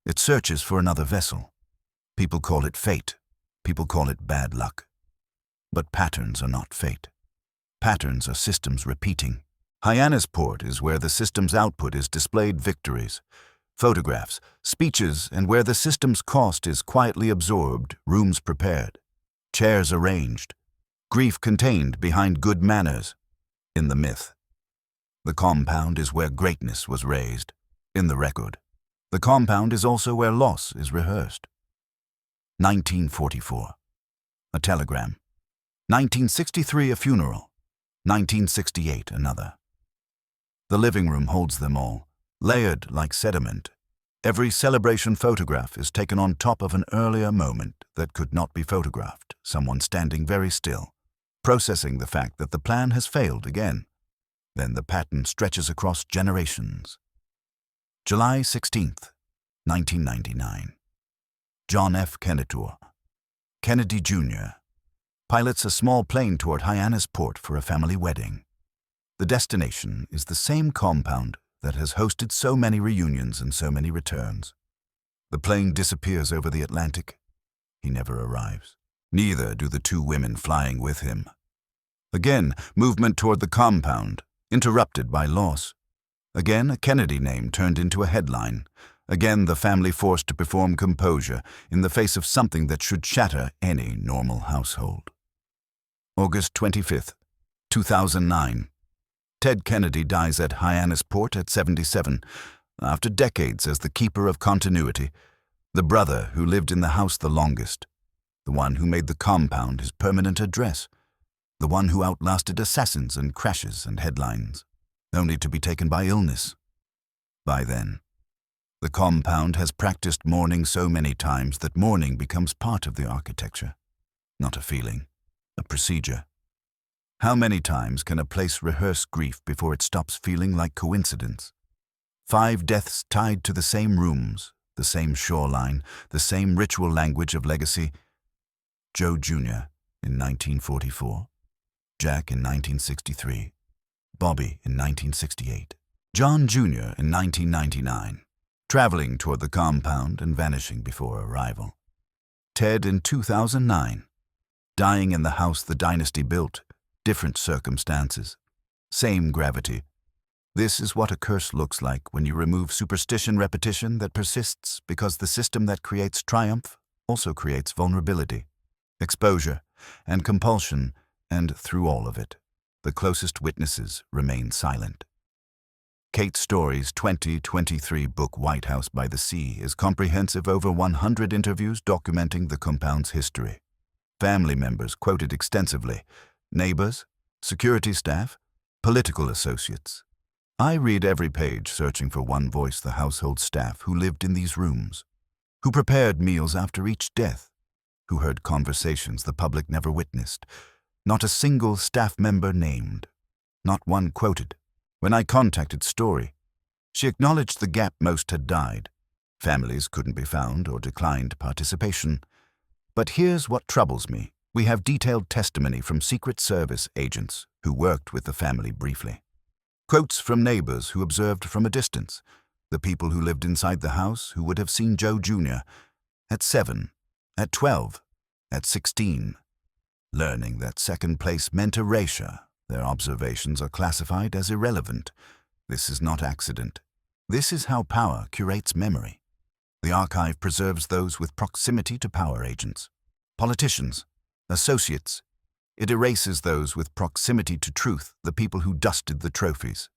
It searches for another vessel. People call it fate. People call it bad luck. But patterns are not fate. Patterns are systems repeating. Hyannisport is where the system's output is displayed victories, photographs, speeches, and where the system's cost is quietly absorbed, rooms prepared, chairs arranged, grief contained behind good manners, in the myth. The compound is where greatness was raised, in the record. The compound is also where loss is rehearsed. 1944. A telegram. 1963, a funeral. 1968, another. The living room holds them all, layered like sediment. Every celebration photograph is taken on top of an earlier moment that could not be photographed, someone standing very still, processing the fact that the plan has failed again. Then the pattern stretches across generations. July 16th, 1999. John F. Kennedy Jr. pilots a small plane toward Hyannisport for a family wedding. The destination is the same compound that has hosted so many reunions and so many returns. The plane disappears over the Atlantic. He never arrives. Neither do the two women flying with him. Again, movement toward the compound, interrupted by loss. Again, a Kennedy name turned into a headline. Again, the family forced to perform composure in the face of something that should shatter any normal household. August 25th, 2009. Ted Kennedy dies at Hyannisport at 77, after decades as the keeper of continuity, the brother who lived in the house the longest, the one who made the compound his permanent address, the one who outlasted assassins and crashes and headlines, only to be taken by illness. By then, the compound has practiced mourning so many times that mourning becomes part of the architecture, not a feeling, a procedure. How many times can a place rehearse grief before it stops feeling like coincidence? 5 deaths tied to the same rooms, the same shoreline, the same ritual language of legacy. Joe Jr. in 1944, Jack in 1963, Bobby in 1968, John Jr. in 1999, traveling toward the compound and vanishing before arrival. Ted in 2009, dying in the house the dynasty built, different circumstances, same gravity. This is what a curse looks like when you remove superstition repetition that persists because the system that creates triumph also creates vulnerability, exposure, and compulsion, and through all of it, the closest witnesses remain silent. Kate Story's 2023 book White House by the Sea is comprehensive, over 100 interviews documenting the compound's history. Family members quoted extensively, neighbors, security staff, political associates. I read every page searching for one voice, the household staff who lived in these rooms, who prepared meals after each death, who heard conversations the public never witnessed. Not a single staff member named, not one quoted. When I contacted Story, she acknowledged the gap: most had died. Families couldn't be found or declined participation. But here's what troubles me. We have detailed testimony from Secret Service agents who worked with the family briefly. Quotes from neighbors who observed from a distance, the people who lived inside the house who would have seen Joe Jr. at 7, at 12, at 16. Learning that second place meant erasure, their observations are classified as irrelevant. This is not accident. This is how power curates memory. The archive preserves those with proximity to power agents, politicians, associates. It erases those with proximity to truth, the people who dusted the trophies,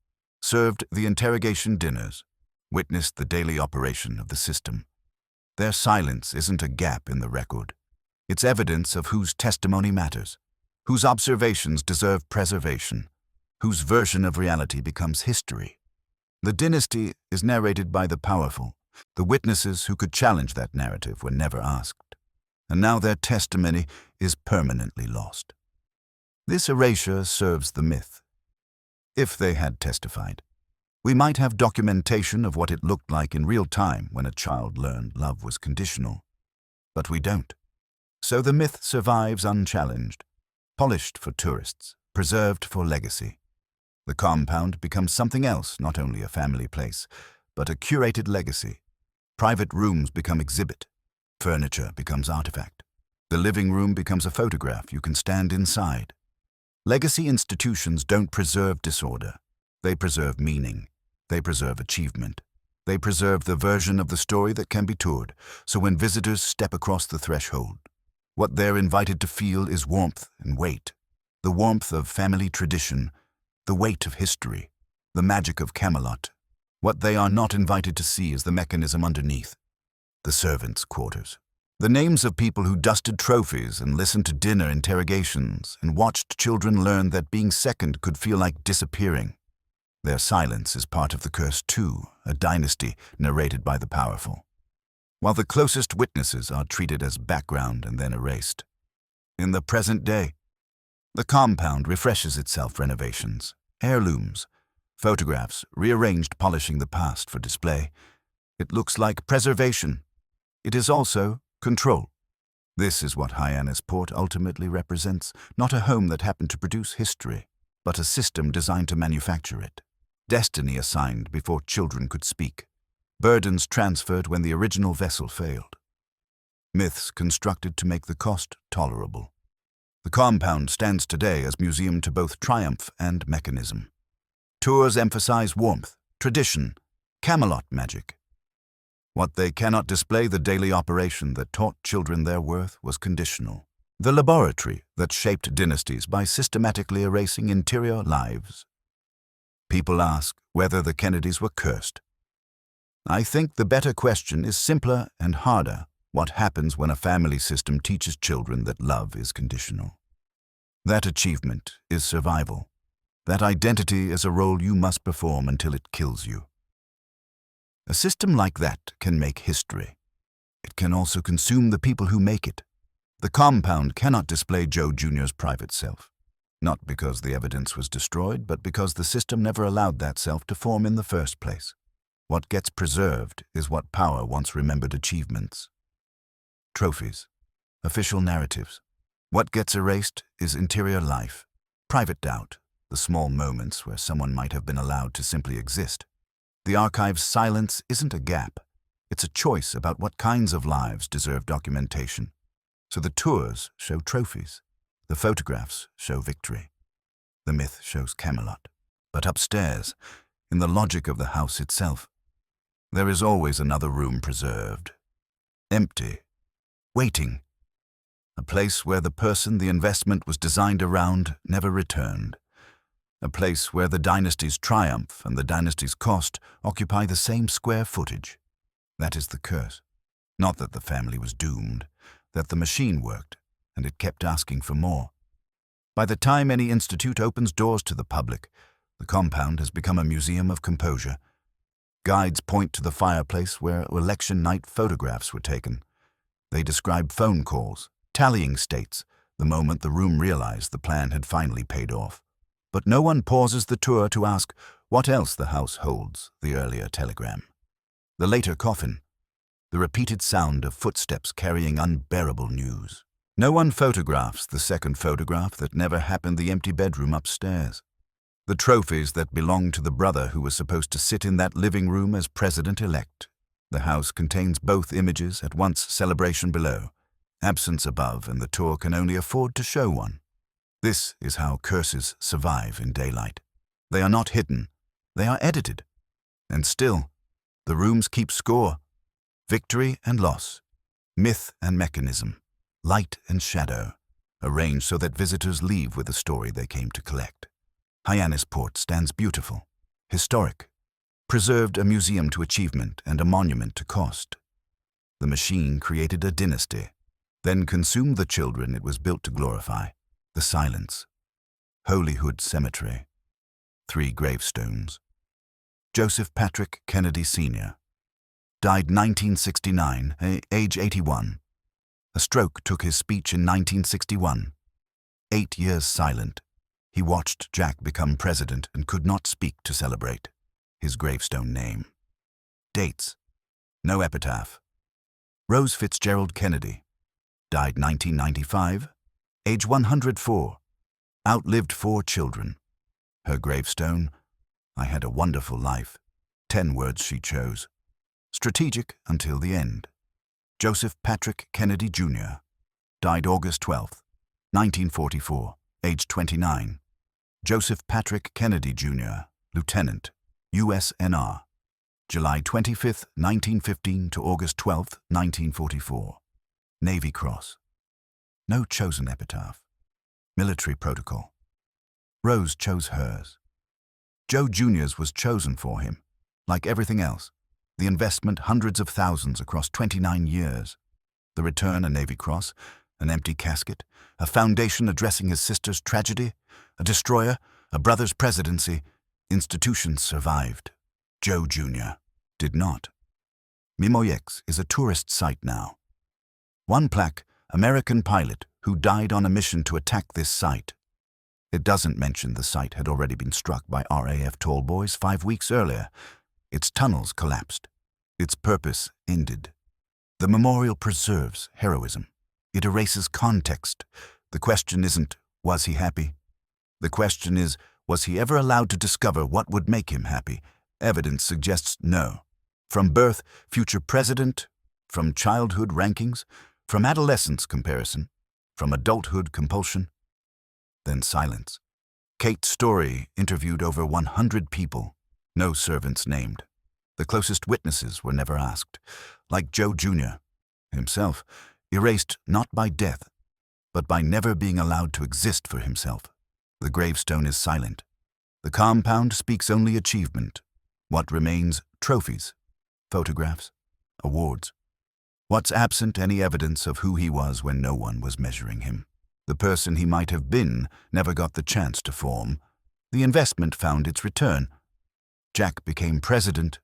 served the interrogation dinners, witnessed the daily operation of the system. Their silence isn't a gap in the record. It's evidence of whose testimony matters, whose observations deserve preservation, whose version of reality becomes history. The dynasty is narrated by the powerful. The witnesses who could challenge that narrative were never asked, and now their testimony is permanently lost. This erasure serves the myth. If they had testified, we might have documentation of what it looked like in real time when a child learned love was conditional. But we don't. So the myth survives unchallenged, polished for tourists, preserved for legacy. The compound becomes something else, not only a family place, but a curated legacy. Private rooms become exhibit. Furniture becomes artifact. The living room becomes a photograph you can stand inside. Legacy institutions don't preserve disorder. They preserve meaning. They preserve achievement. They preserve the version of the story that can be toured, so when visitors step across the threshold, what they're invited to feel is warmth and weight. The warmth of family tradition, the weight of history, the magic of Camelot. What they are not invited to see is the mechanism underneath, the servants' quarters. The names of people who dusted trophies and listened to dinner interrogations and watched children learn that being second could feel like disappearing. Their silence is part of the curse too, a dynasty narrated by the powerful, while the closest witnesses are treated as background and then erased. In the present day, the compound refreshes itself: renovations, heirlooms, photographs rearranged, polishing the past for display. It looks like preservation. It is also control. This is what Hyannis Port ultimately represents, not a home that happened to produce history, but a system designed to manufacture it. Destiny assigned before children could speak. Burdens transferred when the original vessel failed. Myths constructed to make the cost tolerable. The compound stands today as museum to both triumph and mechanism. Tours emphasize warmth, tradition, Camelot magic. What they cannot display, the daily operation that taught children their worth, was conditional. The laboratory that shaped dynasties by systematically erasing interior lives. People ask whether the Kennedys were cursed. I think the better question is simpler and harder. What happens when a family system teaches children that love is conditional? That achievement is survival. That identity is a role you must perform until it kills you. A system like that can make history. It can also consume the people who make it. The compound cannot display Joe Jr.'s private self, not because the evidence was destroyed, but because the system never allowed that self to form in the first place. What gets preserved is what power once remembered achievements. Trophies. Official narratives. What gets erased is interior life, private doubt, the small moments where someone might have been allowed to simply exist. The archive's silence isn't a gap. It's a choice about what kinds of lives deserve documentation. So the tours show trophies. The photographs show victory. The myth shows Camelot. But upstairs, in the logic of the house itself, there is always another room preserved. Empty. Waiting. A place where the person the investment was designed around never returned. A place where the dynasty's triumph and the dynasty's cost occupy the same square footage. That is the curse. Not that the family was doomed, that the machine worked, and it kept asking for more. By the time any institute opens doors to the public, the compound has become a museum of composure. Guides point to the fireplace where election night photographs were taken. They describe phone calls, tallying states, the moment the room realized the plan had finally paid off. But no one pauses the tour to ask what else the house holds, the earlier telegram. The later coffin, the repeated sound of footsteps carrying unbearable news. No one photographs the second photograph that never happened, the empty bedroom upstairs. The trophies that belong to the brother who was supposed to sit in that living room as president-elect. The house contains both images at once, celebration below, absence above, and the tour can only afford to show one. This is how curses survive in daylight. They are not hidden, they are edited. And still, the rooms keep score. Victory and loss, myth and mechanism, light and shadow, arranged so that visitors leave with the story they came to collect. Hyannisport stands beautiful, historic, preserved a museum to achievement and a monument to cost. The machine created a dynasty, then consumed the children it was built to glorify. The silence. Holyhood Cemetery. 3 gravestones. Joseph Patrick Kennedy Sr. Died 1969, age 81. A stroke took his speech in 1961. 8 years silent. He watched Jack become president and could not speak to celebrate. His gravestone name. Dates. No epitaph. Rose Fitzgerald Kennedy. Died 1995, age 104. Outlived 4 children. Her gravestone, I had a wonderful life. 10 words she chose. Strategic until the end. Joseph Patrick Kennedy Jr. Died August 12, 1944, age 29. Joseph Patrick Kennedy Jr., Lieutenant, USNR. July 25, 1915 to August 12, 1944. Navy Cross. No chosen epitaph. Military protocol. Rose chose hers. Joe Jr.'s was chosen for him. Like everything else, the investment hundreds of thousands across 29 years. The return a Navy Cross, an empty casket, a foundation addressing his sister's tragedy, a destroyer, a brother's presidency. Institutions survived. Joe Jr. did not. Mimoyex is a tourist site now. One plaque, American pilot who died on a mission to attack this site. It doesn't mention the site had already been struck by RAF tall boys 5 weeks earlier. Its tunnels collapsed. Its purpose ended. The memorial preserves heroism. It erases context. The question isn't, was he happy? The question is, was he ever allowed to discover what would make him happy? Evidence suggests no. From birth, future president, from childhood rankings, from adolescence comparison, from adulthood compulsion. Then silence. Kate Story interviewed over 100 people. No servants named. The closest witnesses were never asked. Like Joe Jr. himself, erased not by death, but by never being allowed to exist for himself. The gravestone is silent. The compound speaks only achievement. What remains? Trophies, photographs, awards. What's absent? Any evidence of who he was when no one was measuring him. The person he might have been never got the chance to form. The investment found its return. Jack became president,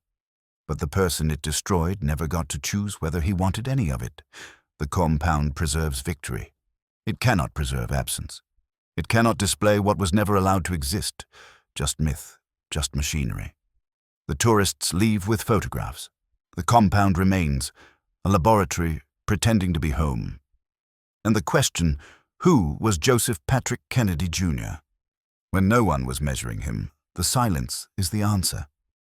but the person it destroyed never got to choose whether he wanted any of it. The compound preserves victory. It cannot preserve absence. It cannot display what was never allowed to exist. Just myth, just machinery. The tourists leave with photographs. The compound remains, a laboratory pretending to be home. And the question, who was Joseph Patrick Kennedy Jr.? When no one was measuring him, the silence is the answer.